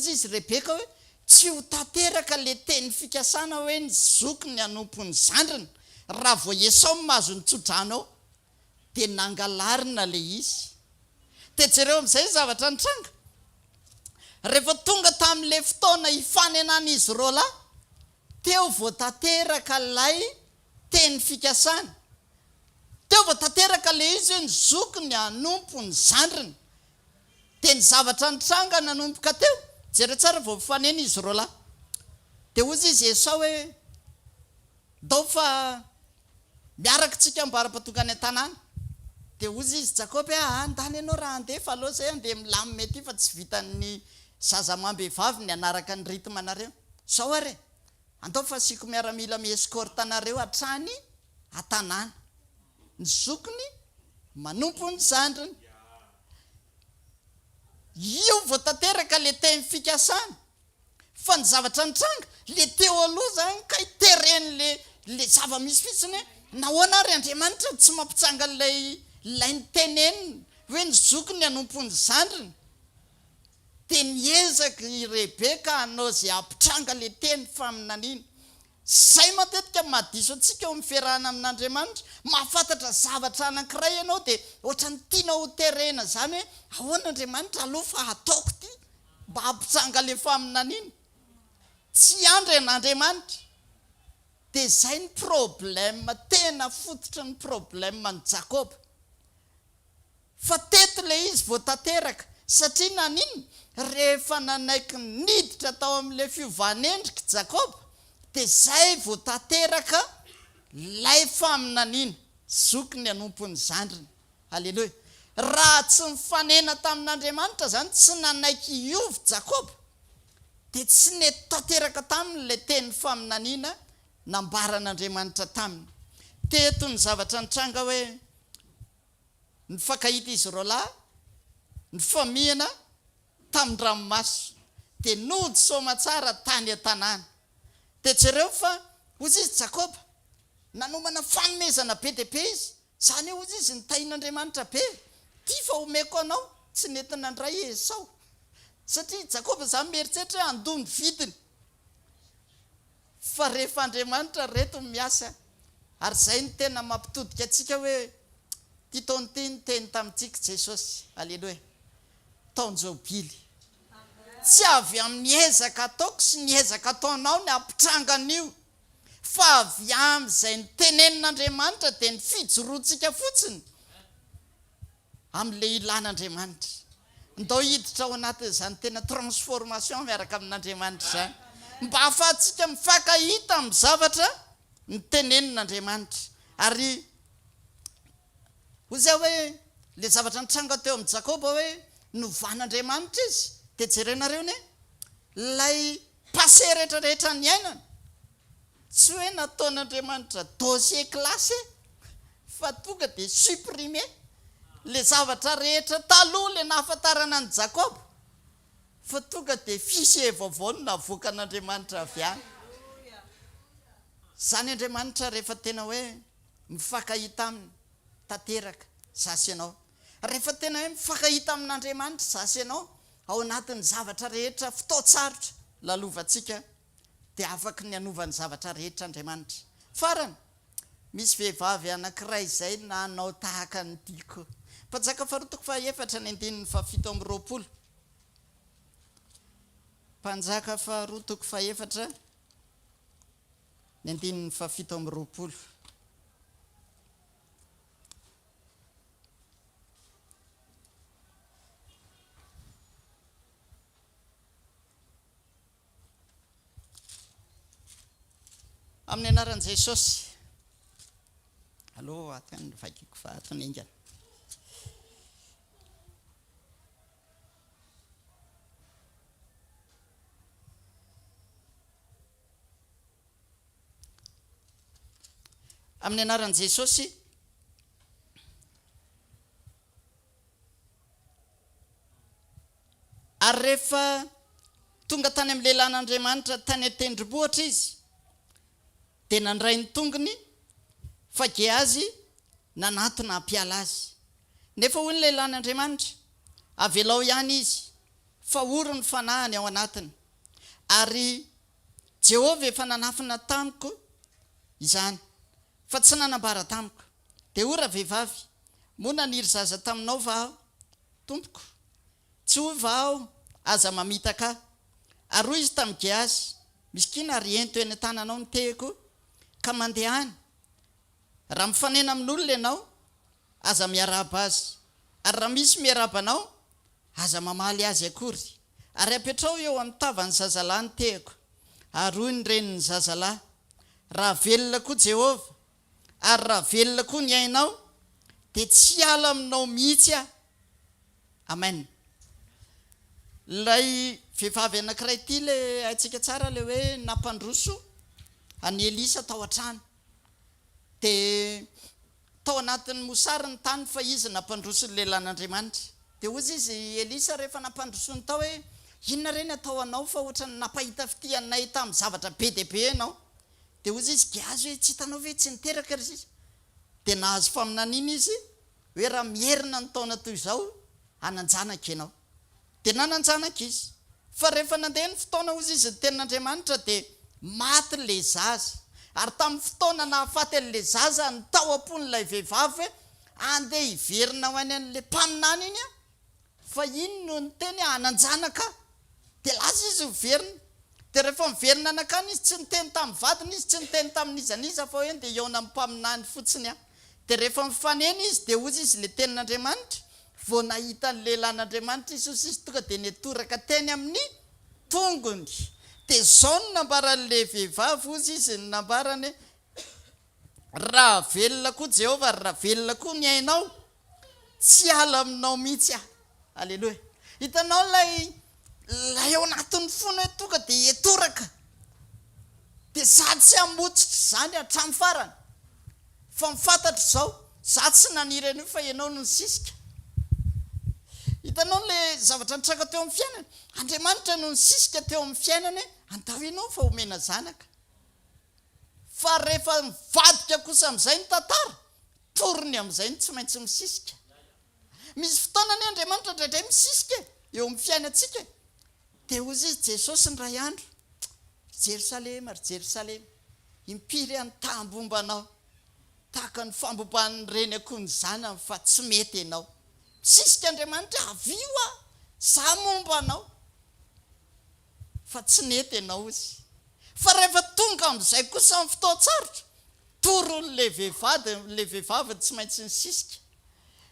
izy Rebeka hoe tsy ho tanteraka le teny fikasana hoe ny zokiny anompo ny zandrany. Raha vao Esau mahazo ny tsodrana ao dia nangalarina le izy. Dia jereo amin'izay zavatra nitranga. Rehefa tonga tamin'le fotoana hifanenan'izy roalahy teo vao tanteraka lay teny fikasana. Teo vao tanteraka le izy hoe ny zokiny anompo ny zandrany. Dia ny zavatra nitranga nanompoka teo. Jereo tsara vao mifanena izy roalahy. Dia ozy izy Esau hoe dao fa miaraka tsika ambara-patonga any an-tanàna. Dia ozy izy Jakoba hoe andany ianao raha andefa aloha zay andeha milamy mety fa tsy vitan'ny zazamambehivavy ny anaraka ny ritme anareo. Sao are andao fa asiako miaramila mi-escorte anareo hatrany an-tanàna. Ny zokiny manompo ny zandrany. Io vao tanteraka le teny fikasana. Fa ny zavatra nitranga le teo aloha zany ka itereny le zava-misy fitsiny hoe nahoana ary Andriamanitra tsy mampitsanga lay niteneniny hoe ny zokiny anompo ny zandrany. Dia niezaka i Rebeka hanao zay ampitranga le teny faminaniny. Zay matetika mahadiso antsika eo miferahana amin'Andriamanitra. Mahafantatra zavatra anankiray ianao dia ohatrany tianao ho terena zany hoe ahoana Andriamanitra aloha fa ataoko ty mba hampitsanga le faminaniny. Tsy andry an'Andriamanitra. Dia zay ny problème, tena fototry ny problème ny Jakoba. Fa teto le izy vao tanteraka satria naniny rehefa nanaiky niditra tao amin'le fiovan'endrika Jakoba dia izay vao tanteraka lay faminaniana zoky ny anompony zandriny. Halleloia. Raha tsy mifanena tamin'Andriamanitra zany, tsy nanaiky iovy Jakoba, dia tsy nety tanteraka tamin'ilay teny faminaniana nambaran'Andriamanitra taminy. Teto ny zavatra nitranga hoe ny fakahita izy roalahy ny famihana tamin'ny ranomaso dia nody somatsara tany an-tanàna. Dia jereo fa ozy izy Jakoba nanomana fanomezana be dia be izy, zany hoe ozy izy nitahin'Andriamanitra be, tia fa omeko anao, tsy nentina ndray Esau, satria Jakoba zany mieritreritra hoe andony vidiny. Fa rehefa Andriamanitra reto miasa, ary zay ny tena mampitodika antsika hoe ty taony ty ny teny tamintsika Jesosy. Halleloia. Taonjobily. Tsy avy amin'ny ezaka ataoko sy ny ezaka ataonao ny ampitrangana io, fa avy amin'izay ny tenenin'Andriamanitra dia ny fijoroantsika fotsiny amin'ilay ilan'Andriamanitra. Ndao hiditra ao anatin'izany tena transformation miaraka amin'Andriamanitra zany, mba ahafahantsika mifankahita amin'ny zavatra ny tenenin'Andriamanitra. Ary hoy hoe le zavatra nitranga teo amin'ny Jakoba hoe novan'Andriamanitra izy, dia jerenareo ne lay passé rehetrarehetra ny ainana tsy hoe nataon'Andriamanitra dossier classé, fa tonga dia supprimer le zavatra rehetra taloha le nahafantarana ny Jakoba, fa tonga dia fichier vaovao no navoakan'Andriamanitra avy any. Zany Andriamanitra rehefa tena hoe mifankahita aminy tanteraka zasy ianao, rehefa tena hoe mifankahita amin'Andriamanitra zasy ianao ao anatin'ny zavatra rehetra fotoatsarotra lalovantsika, dia afaka ny anovany zavatra rehetra Andriamanitra. Farany misy vehivavy anankiray izay nanao tahaka ny tiako. Mpanjaka faharotoko fahaefatra ny andininy fahafito amby roapolo. Mpanjaka faharotoko fahaefatra ny andininy fahafito amby roapolo. Amin'ny anaran'i Jesosy. Allo aty ny vakiko fa atonengana. Amin'ny anaran'i Jesosy. Ary rehefa tonga tany amin'ny lehilahin'Andriamanitra tany an-tendrombohitra izy, dia nandray ny tongony fa Gehazy nanatona hampiala azy. Nefa hoy ny lehilahin'Andriamanitra, avelao ihany izy, fa oro ny fanahany ao anatiny. Ary Jehovah efa nanafina tamiko izany, fa tsy nanambara tamiko. Dia ora vehivavy, moa naniry zaza taminao va aho, tompoko? Tsy hoy va aho aza mamitaka. Ary hoy izy tamin'ny Gehazy, misy kina ary ento eny an-tananao ny tehiko, ka mandehany. Raha mifanena amin'olona ianao, aza miaraba azy. Ary raha misy miaraba anao, aza mamaly azy akory. Ary apetrao eo amin'ny tavan'ny zazalahy ny tehiko. Ary hoy ny renin'ny zazalahy, raha velona koa Jehovah, ary raha velona koa ny ainao, dia tsy ala aminao mihitsy aho. Amen. Lay vehivavy anankiray ity le haitsika tsara le hoe nampandroso any Elisa tao an-trano. Dia tao anatin'ny mosary ny tany fa izy nampandroso ny lehilahin'Andriamanitra. Dia hozy izy Elisa rehefa nampandrosony tao hoe inona reny atao anao fa ohatrany napahita fitianay tamin'ny zavatra be dia be ianao. Dia hozy izy Gehazy hoe tsy hitanao ve tsy niteraka ry izy. Dia nahazo faminaniana izy hoe raha mierina ny taona toy izao hananjanaka ianao. Dia nananjanaka izy. Fa rehefa nandeha ny fotoana hozy izy ny tenin'Andriamanitra dia maty le zaza. Ary tamin'ny fotoana nahafaty an'le zaza ny tao am-pon'ilay vehivavy andeha hiverina ho any an'le mpaminany iny a. Fa iny no ny teny hananjanaka. Dia lasa izy miverina. Dia rehefa miverina anakany izy tsy niteny tamin'ny vadiny izy, tsy niteny tamin'izaniza fa hoe dia eona amin'ny mpaminany fotsiny a. Dia rehefa mifanena izy dia hozy izy le tenin'Andriamanitra. Vao nahita ny lehilahin'Andriamanitra izy tonga dia netoraka teny amin'ny tongony. dia zao no nambaran'ilay vehivavy ozy izy ny nambarany raha velona koa Jehova raha velona koa ny ainao tsy ala aminao mihitsy aho. Aleloia. Hitanao lay eo anatin'ny fona hoe tonga dia etoraka dia sady tsy hamotsitra izany hatramin'ny farany fa mifantatra izao za tsy nanirany io fa ianao no nisisika. Hitanao le zavatra nitraka teo amin'ny fiainana, Andriamanitra no nisisika teo amin'ny fiainana andao ianao fa omena zanaka. Fa rehefa mivadika kosa amin'izay ny tantara, torony amin'izay ny tsy maintsy misisika. Misy fotoana ny Andriamanitra indraindray misisika eo amin'ny fiainantsika. Dia hozy izy Jesosy ny ray andro, Jerosalema ry Jerosalema, impiry any tambombanao tahaka ny famboban'ny reny akoho ny zanany fa tsy mety ianao. Misisika Andriamanitra avio a za momba anao fa tsy nety ianao izy. Fa rehefa tonga amin'izay kosa amin'ny fotoan-tsarotra, toron'le vehivavy tsy maintsy misisika.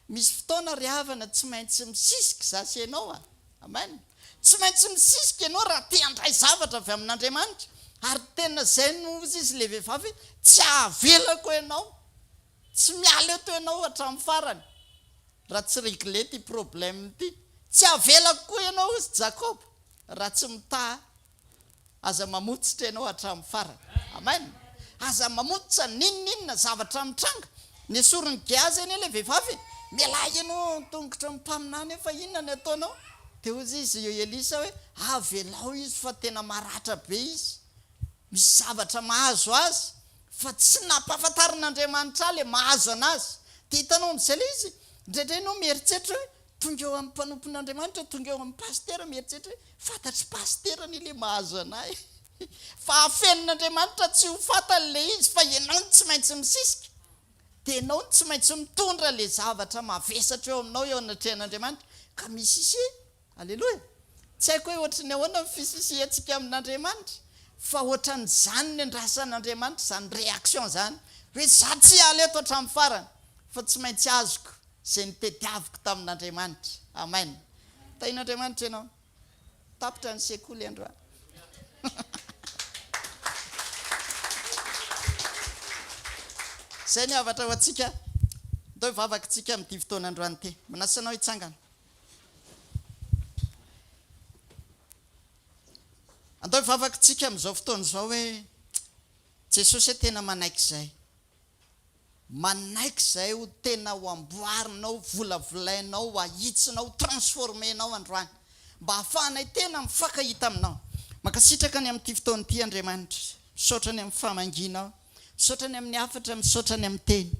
Misy fotoana ry havana tsy maintsy misisika za sy ianao a. Amen. Tsy maintsy misisika ianao raha te handray zavatra avy amin'Andriamanitra. Ary tena zay no izy le vehivavy tsy ahavelako ianao, tsy miala eto ianao hatramin'ny farany. Raha tsy réglé ty problème ty, tsy ahavelako koa ianao izy Jakob raha tsy mitaha. Aza mamotsitra ianao hatramin'ny farany. Amen. Aza mamotsitra ninninona zavatra mitranga. Ny esorony Gehazy eny ilay vehivavy, mialahy ianao tongotra ny mpaminany efa inona ny ataonao? Dia hozy izy eo Elisa hoe avelao izy fa tena maratra be izy, misy zavatra mahazo azy fa tsy nampahafantarin'Andriamanitra le mahazo anazy. Dia hitanao amin'izay le izy indraindray ianao mieritreritra hoe tonga eo amin'ny mpanompon'Andriamanitra, tonga eo amin'ny pastera, mieritreritra hoe fantatry pastera ny le mahazo anay. Fa hafenin'Andriamanitra tsy ho fantany izy fa ianao tsy maintsy misisika. Dia ianao tsy maintsy mitondra le zavatra mavesatra eo aminao eo anatrehan'Andriamanitra ka misisi. Aleloia. Tsy haiko hoe ohatry ny ahoana ny fisisihantsika amin'Andriamanitra, fa ohatran'izany ny andrasan'Andriamanitra, izany réaction zany hoe za tsy ala eto hatramin'ny farany fa tsy maintsy azoko izay nitadiaviko tamin'Andriamanitra. Amen. Tain'Andriamanitra ianao tapitra ny sekoly androany. Zay ny havatra ho antsika. Andao hivavaka-tsika amin'ity fotoana androany ty. Manasanao hitsangana. Andao hivavaka-tsika amin'izao fotoana izao hoe Jesosy tena manaiky izay. Manaiky izay ho tena ho amboarinao, volavolainao, ho ahitsinao, transformenao androany mba hahafahanay tena mifankahita aminao. Makasitraka ny amin'ity fotoana ity Andriamanitra. Misaotra ny amin'ny famanginao, misaotra ny amin'ny hafatra, misaotra ny amin'ny teny.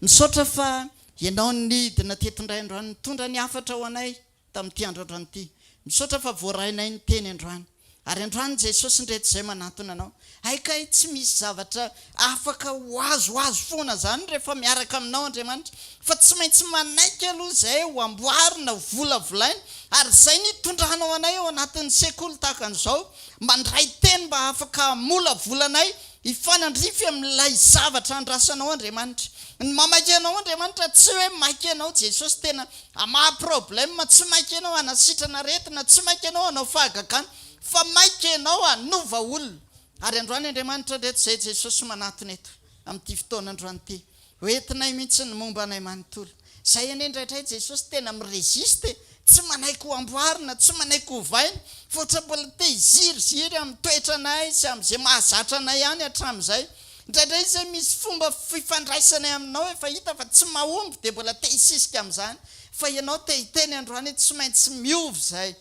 Misaotra fa ianao nidina tetindray androany, nitondra ny hafatra ho anay tamin'ity andro androany ity. Misaotra fa voarainay ny teny androany. Ary androany Jesosy ndreto izay manatona anao. Haikay tsy misy zavatra afaka ho azo foana zany rehefa miaraka aminao Andriamanitra. Fa tsy maintsy manaiky aloha izay ho amboarina, ho volavolaina. Ary izay nitondranao anay eo anatin'ny sekoly tahaka an'izao, mandray teny mba afaka molavolanay hifanandrify amin'ilay zavatra andrasanao Andriamanitra. Ny mamaky anao Andriamanitra tsy hoe maiky anao Jesosy tena amaha problème, tsy maiky anao hanasitrana aretina, tsy maiky anao hanao fahagagana, fa maiky ianao hanova olona. Ary androany Andriamanitra ndreto izay Jesosy manatona eto amin'ity fotoana androany ity. Hoentinay mihitsy ny momba anay manontolo. Izay ane indraindray Jesosy tena miresiste, tsy manaiky ho amboarina, tsy manaiky ho vaina, fa ohatra mbola te hiziry amin'ny toetra anay sy amin'izay mahazatra anay ihany hatramin'izay. Indraindray izay misy fomba fifandraisanay aminao efa hita fa tsy mahomby dia mbola te hisisika amin'izany. Fa ianao te hiteny androany tsy maintsy miovy izay.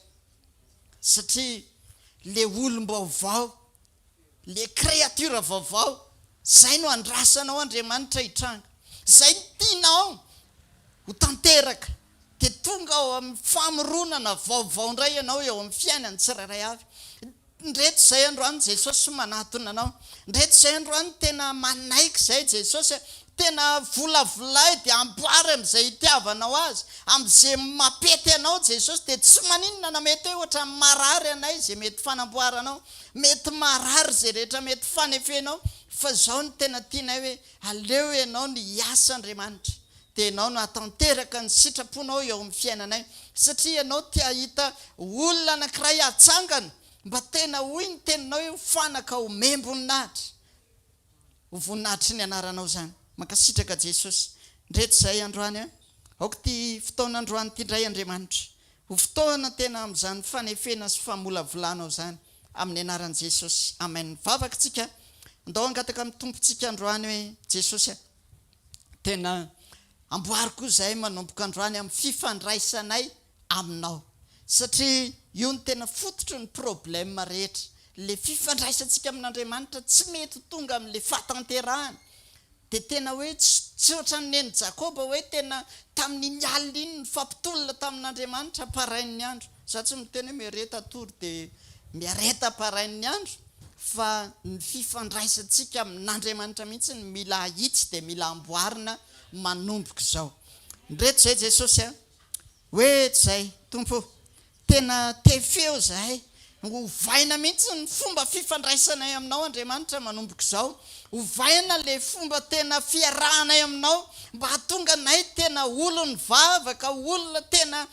Satria le olom-baovao, le créature vaovao, izay no andrasanao Andriamanitra hitranga. Izay no tianao ho tanteraka. Dia tonga ao amin'ny famoronana vaovao indray ianao eo amin'ny fiainany tsirairay avy. Ndreto izay androany Jesosy manatona anao. Ndreto izay androany tena manaiky izay Jesosy, tena volavolay dia amboary amin'izay hitiavanao azy, amin'izay mapety anao Jesosy. Dia tsy maninona na mety hoe ohatra marary anay izay mety fanamboaranao, mety marary izay rehetra mety fanefenao, fa izao no tena tianay hoe aleo ianao ny hiasa Andriamanitra. Dia ianao no hatanteraka ny sitraponao eo amin'ny fiainanay, satria ianao te hahita olona anankiray hatsangana mba tena hoy ny teninao hoe fanaka ho membonahitra ho voninahitra ny anaranao zany makasitraka Jesosy ndreto zay androany aoka ty fotoana androany ty ndray Andriamanitra ho fotoana tena amin'izany fanefena sy famolavolanao zany amin'ny anaran'i Jesosy amen. Vavakantsika andao angataka amin'ny tompontsika androany hoe Jesosy tena amboariko zahay manomboka androany amin'ny fifandraisanay aminao satria io ny tena fototry ny problème rehetra le fifandraisantsika amin'Andriamanitra tsy mety tonga amin'le fatanterahana dia tena hoe tsy ohatran'ny neny Jakoba hoe tena tamin'ny alina iny ny fampitolona tamin'Andriamanitra parain'ny andro zatsy miteny hoe miareta tory dia miareta parain'ny andro fa ny fifandraisantsika amin'Andriamanitra mihitsy ny mila ahitsy dia mila amboarina manomboka izao ndreto zay Jesosy hoe zay tompo tena tefeo zahay hovaina mihitsy ny fomba fifandraisanay aminao Andriamanitra manomboka izao hovaina le fomba tena fiarahanay aminao mba hatonga anay tena olony vavaka olona tena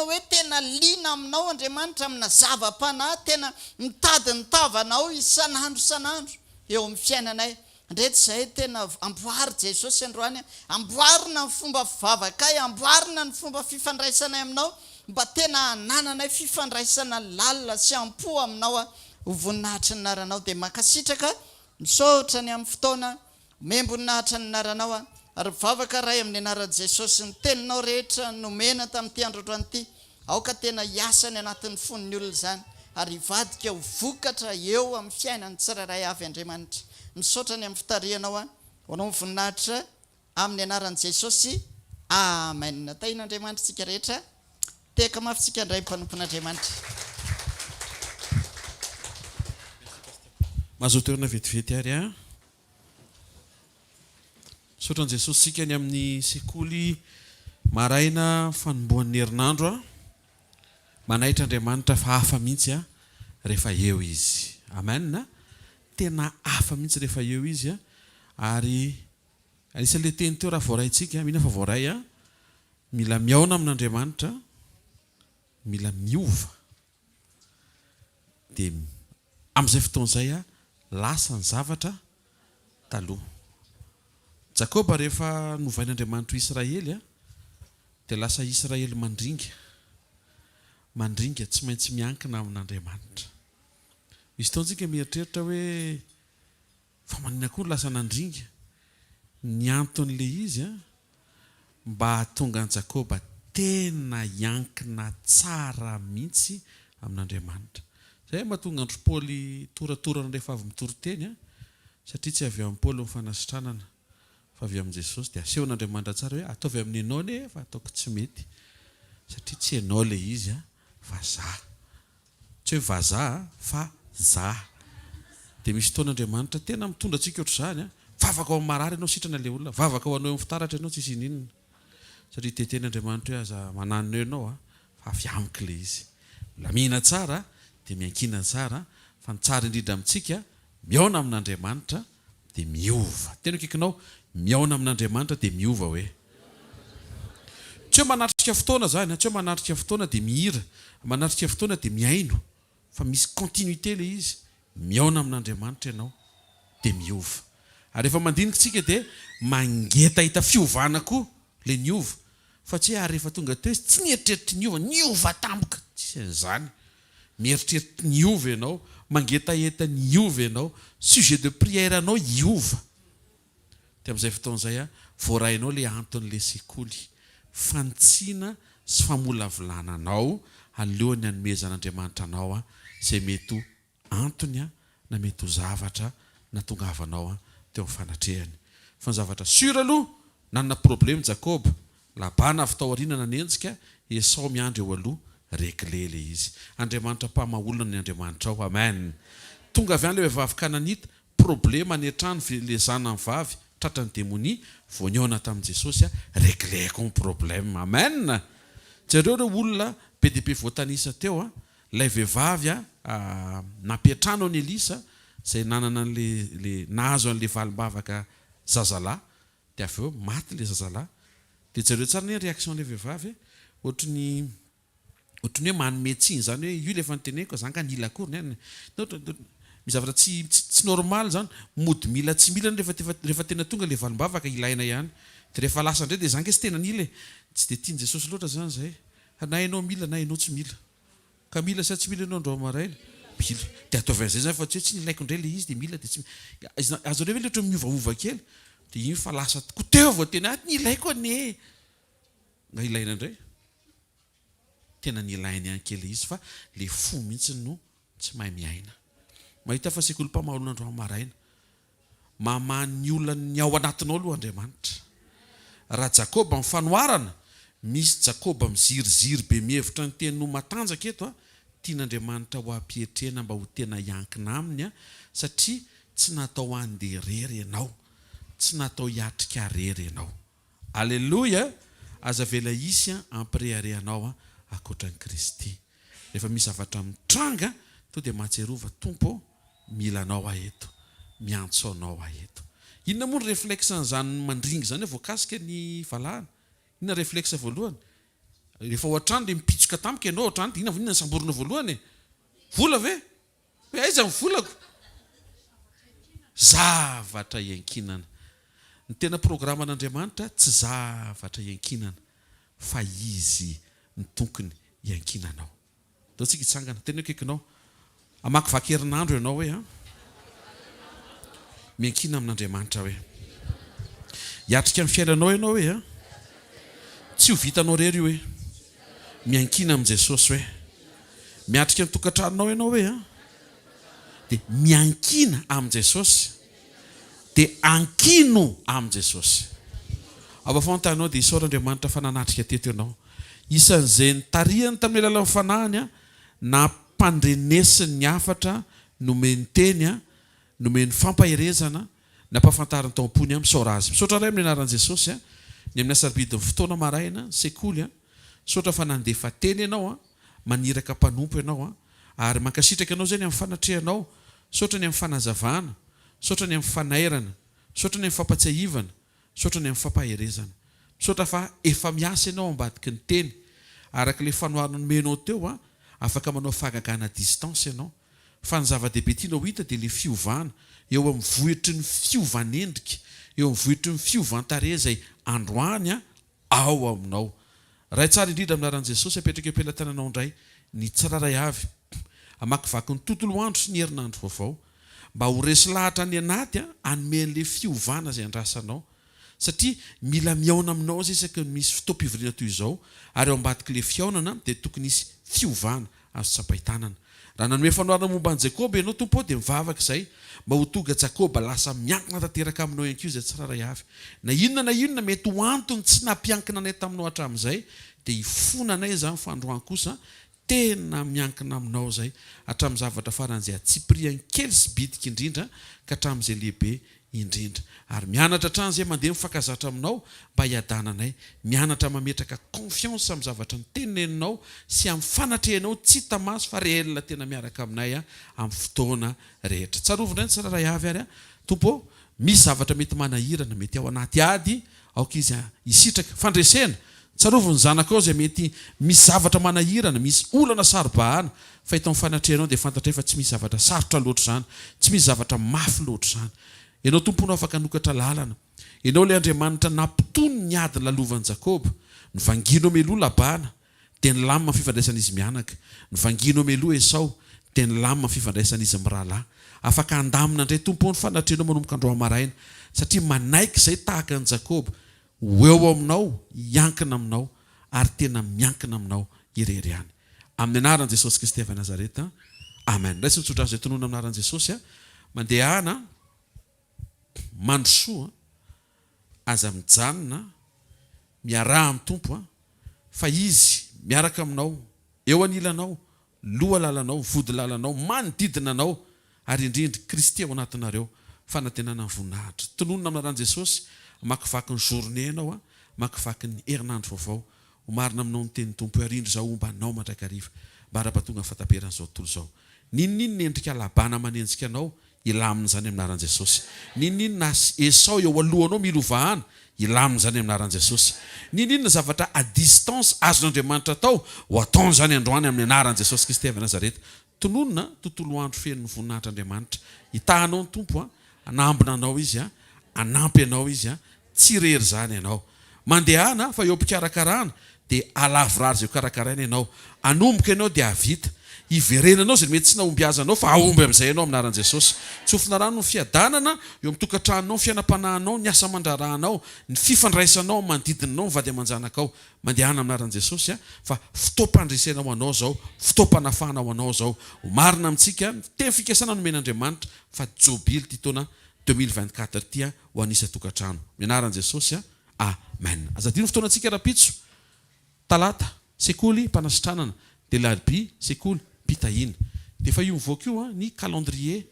hoe tena lina aminao Andriamanitra amina zava-panahy tena mitady ny tavanao isanandro eo amin'ny fiainanay ndreto zay tena amboary Jesosy androany amboarina ny fomba vavakay amboarina ny fomba fifandraisanay aminao mba tena hanananay fifandraisana lalina sy ampo aminao ho voninahitra ny naranao dia makasitraka misaotra ny amin'ny fotoana memboninahitra ny naranao ary vavaka ray amin'ny anaran'i Jesosy ny teninao rehetra nomena tamin'ity androandroany ity aoka tena hiasany anatin'ny fon'ny olona zany ary hivadika ho vokatra eo amin'ny fiainany tsirairay avy Andriamanitra misaotra ny amin'ny fitarianao honao voninahitra amin'ny anaran'i Jesosy amen. Natain'Andriamanitra tsika rehetra teka mafy tsika indray mpanompon'Andriamanitra. Mahazo toerana vetivety ary sotran Jesosy sika ny amin'ny sekoly maraina fanombohan'ny herinandro manaitra Andriamanitra fa hafa mihitsy rehefa eo izy amen. Tena hafa mihitsy rehefa eo izy ary anisan'le teny teo raha voaraintsika mihina fa voaray mila miaona amin'Andriamanitra mila miova dia amin'izay fotoan'izay lasa ny zavatra taloha. Jakoba rehefa novain'Andriamanitra Israely dia lasa Israely mandringa tsy maintsy miankina amin'Andriamanitra. Izy taontsika mieritreritra hoe fa manina koa lasa nandringa ny anton'le izy mba hatonga ny Jakoba tena iankina tsara mihitsy amin'Andriamanitra. Zay mahatonga andro Paoly toratorana rehefa avy mitory teny satria tsy avy amin'ny Paoly mifanasitranana fa avy amin'ny Jesosy dia asehon'Andriamanitra tsara hoe ataovy amin'ny ianao nefa ataoko tsy mety satria tsy ianao le izy fa zaho tsy hoe vazaha fa zaho dia misy fotoan'Andriamanitra tena mitondra antsika ohatr'izany vavaka ao amin'ny marary ianao sitrana le olona vavaka ho anao amin'ny fitaratra ianao tsisy ininona satria teten'Andriamanitra hoe aza mananona ianao fa avy amiko le izy la mihina tsara dia miankina tsara fa ny tsara indrindra amintsika miaona amin'Andriamanitra dia miova tena kikinao miaona amin'Andriamanitra dia miova hoe tsy hoe manatrika fotoana zany tsy hoe manatrika fotoana dia mihira manatrika fotoana dia miaino fa misy continuité le izy miaona amin'Andriamanitra ianao dia miova ary rehefa mandinikintsika dia mangeta hita fiovana koa le niova fa tsy hoe rehefa tonga teo izy tsy nieritreritra niova tampoka tsy an'izany mieritreritra niova ianao mangetaheta niova ianao sujet de prière anao iova dia amin'izay fotoan'izay voarainao le anton'le sekoly fantsiana sy famolavolana anao aleony hanomezan'Andriamanitra anao izay mety antony na mety ho zavatra na tongavanao teo amin'ny fanatrehany fa ny zavatra sura aloha nanana problème Jakoba labana avy tao aoriana nanenjika Esau miandry eo aloha réglé le izy Andriamanitra mpamaolona ny Andriamanitra ao amen. Tonga avy any le vehivavy Kananita problème anetrany le zanany vavy tratrany démonie voaniona tamin'i Jesosy réglé ko ny problème amen. Jareo reo olona be dia be voatanisa teo lay vehivavy nampiatrano ny Elisa izay nanana le nahazo an'le valim-bavaka zazalahy dia avy eo maty le zazalahy dia jareo tsara ny réaction le vehivavy ohatry ny ohatrany hoe manome tsiny zany hoe io le efa nyteneko zany ka nila akory ny mizavatra tsy normal zany mody mila tsy mila rehefa tena tonga le valombavaka ilaina ihany de rehefa lasa ndray de zany ke tsy tena nila tsy de tiany Jesosy loatra zany zay na ianao mila na ianao tsy mila ka mila sa tsy mila ianao andro maraina mila de ataovy zay zany fa tsy hoe tsy nilaiko ndray le izy de mila de tsy azo revy le ohatra miovaova kely de iny fa lasa koteo vao tena nilaiko ane na ilaina ndray tena nilainy ihany kely izy fa le fo mihitsy no tsy mahay miaina mahita fa sekoly Famahana olana andro maraina mamany olona ny ao anatinao aloha Andriamanitra raha Jakoba amin'ny fanoarana misy Jakoba miziriziry be mihevitra ny teny no matanjaka eto tian'Andriamanitra ho ampihetrena mba ho tena iankina aminy satria tsy natao andeha rery ianao tsy natao hiatrika rery ianao alleluia aza vela isy ampireharehanao akoatran'i Kristy rehefa misy zavatra mitranga to dia matserova tompo milanao aheto miantso anao aheto inona moa ny réflexen'izany mandringy zany hoe voakasika ny valahana inona réflexe voalohany rehefa ohatrany le mipitsoka tamika ianao ohatrany de inona ny samborona voalohany vola ve hoe aiza ny volako zavatra iankinana ny tena programan'Andriamanitra tsy zavatra iankinana fa izy ny tonkony iankinanao dao tsika hitsangana tena akaikinao amakivaky herinandro ianao hoe miankina amin'Andriamanitra hoe hiatrika amin'ny fiainanao ianao hoe tsy ho vitanao rery io hoe miankina amin' Jesosy hoe miatrika amin'ny tokantranonao ianao hoe de miankina amin' Jesosy de ankino amin' Jesosy aba fantanao de isaor'Andriamanitra fa nanatrika teto ianao isan'izay nitarihany tamin'ny alalan'ny fanahany na mpandrenesiny ny afatra nomeny teny nomeny fampahirezana na mpafantariny taompony misaora azy misaotra ray amin'ny anaran'i Jesosy ny amin'ny asarbidiny fotoana maraina sekoly misaotra fa nandefa teny ianao maniraka mpanompo ianao ary mankasitraka ianao zay ny amin'ny fanatrehanao misaotra ny amin'ny fanazavana misaotra ny amin'ny fanairana misaotra ny amin'ny fampatsiahivana misaotra ny amin'ny fampahirezana misaotra fa efa miasa ianao ambadiky ny teny araka le fanoharana nomenao teo afaka manao fahagagana distance ianao fa ny zava-dehibe tianao hita dia le fiovana eo amin'ny vohitry ny fiovanendrika eo amin'ny vohitry ny fiovantareh zay androany ao aminao ray tsara indrindra aminaran'i Jesosy apetraka eo am-pelantananao indray ny tsiraray avy amakivaky ny tontolo andro sy ny herinandro vaovao mba ho resy lahatra ny anaty anomen'le fiovana zay andrasanao satria mila miaona aminao zay isaky misy fotoam-pivoriana toy izao ary ao ambadiky le fiaonana dia tokony isy fiovana azo tsapahitanana raha nanome fanoharana momba an'i Jakoba ianao tompo dia mivavaka izay mba ho tonga Jakoba lasa miankina tanteraka aminao ihany koa izay tsiraray avy na inona mety ho antony tsy nampiankina anay taminao hatramin'izay dia hifona anay zany fa androany kosa tena miankina aminao zay hatramin'ny zavatra faran'izay atsipriany kely sy bitika indrindra ka hatramin'izay lehibe indrindra ary mianatra hatrany zay mandeha mifankazatra aminao mba hiadananay mianatra mametraka confiance amin'ny zavatra ny teneninao sy amin'ny fanatrehanao tsy tamaso fa réel tena miaraka aminay amin'ny fotoana rehetra tsarovindray ny tsiraray avy ary tompo misy zavatra mety manahirana mety ao anaty ady aoka izy isitraka fandresena tsaroviny zanakao zay mety misy zavatra manahirana misy olana sarobahana fa ito amin'ny fanatrehanao dia fantatra fa tsy misy zavatra sarotra loatra zany tsy misy zavatra mafy loatra zany ianao tomponao afaka nokatra lalana ianao le Andriamanitra nampitony ny ady lalovan'i Jakoba nyvanginao meloa Labana dia nilamina fifandraisana izy mianaka nyvanginao meloa Esau dia nilamina fifandraisana izy mirahalahy afaka andamina indray tompo ny fanatrehanao manomboka andro maraina satria manaiky izay tahaka an'i Jakoba eo aminao hiankina aminao ary tena miankina aminao irery ihany amin'ny anaran'i Jesosy Kristy avy Nazareta amen raisy mitsotra azy zay tonoana amin'ny anaran'i Jesosy mandehana mandrosoa aza mijanona miaraha amin'ny tompo fa izy miaraka aminao eo anilanao loha lalanao vody lalanao manodidina anao ary indrindra Kristy ao anatinareo fanantenana ny voninahitra tononona amin'aran'i Jesosy makivaky ny journée anao makivaky ny herinandro vaovao ho marina aminao ny teny tompo arindro zao mba anao mandrakariva mba ara-patonga ny fataperan'izao tontolo zao ninonino endrika labana manenjika anao ilamin'izany amin'aran'i Jesosy ninonino na Esau eo alohanao milovahana ilamina zany aminaran'i Jesosy. Ninona zavatra à distance azon'Andriamanitra atao ho ataony zany androany amin'ny anaran'i Jesosy Kristy avy Nazareta. Tononona tontolo andro feno ny voninahitr'Andriamanitra. Hitahanao ny tompo anambina anao izy anampy anao izy tsy rery zany ianao. Mandehana fa eo am-pikarakarana dia alavrary zay karakaraina ianao. Anomboka ianao dia avita. Iverenanao zay mety tsy naomby azy anao fa aomby amin'izay ianao aminaran'i Jesosy. Tsofina rano ny fiadanana eo amin'ny tokantranonao, ny fiainam-panahinao, ny asa mandrarahanao, ny fifandraisanao manodidinanao, ny vady aman-janakao. Mandehana aminaran'i Jesosy fa fotoam-pandresena ho anao zao, fotoam-panafana ho anao zao. Ho marina amintsika tena fikasana nomen'Andriamanitra fa jobily ty taona 2024 ty ho anisa tokantrano. Minaran'i Jesosy amen. Azadino fotoana antsika rapitso. Talata sekoly mpanasitranana, dia larbi sekoly mpitahina. Dia efa io mivoaka io ny calendrier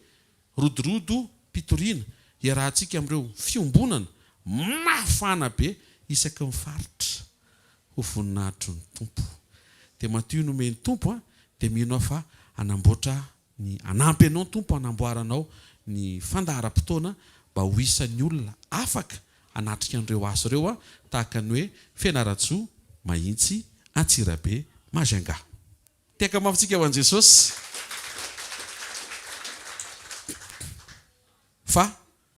rodorodo pitorina iarahantsika amin'ireo fiombonana mafana be isaky ny faritra ho voninahitry ny tompo. Dia matio nomeny tompo dia mino fa anamboatra ny anampy anao ny tompo anamboaranao ny fandaharam-potoana mba ho isan'ny olona afaka anatrika an'ireo asa ireo tahaka ny hoe fianaratsoa mahitsy Antsirabe Majunga. Teka mafintsika ho an'i Jesosy. Fa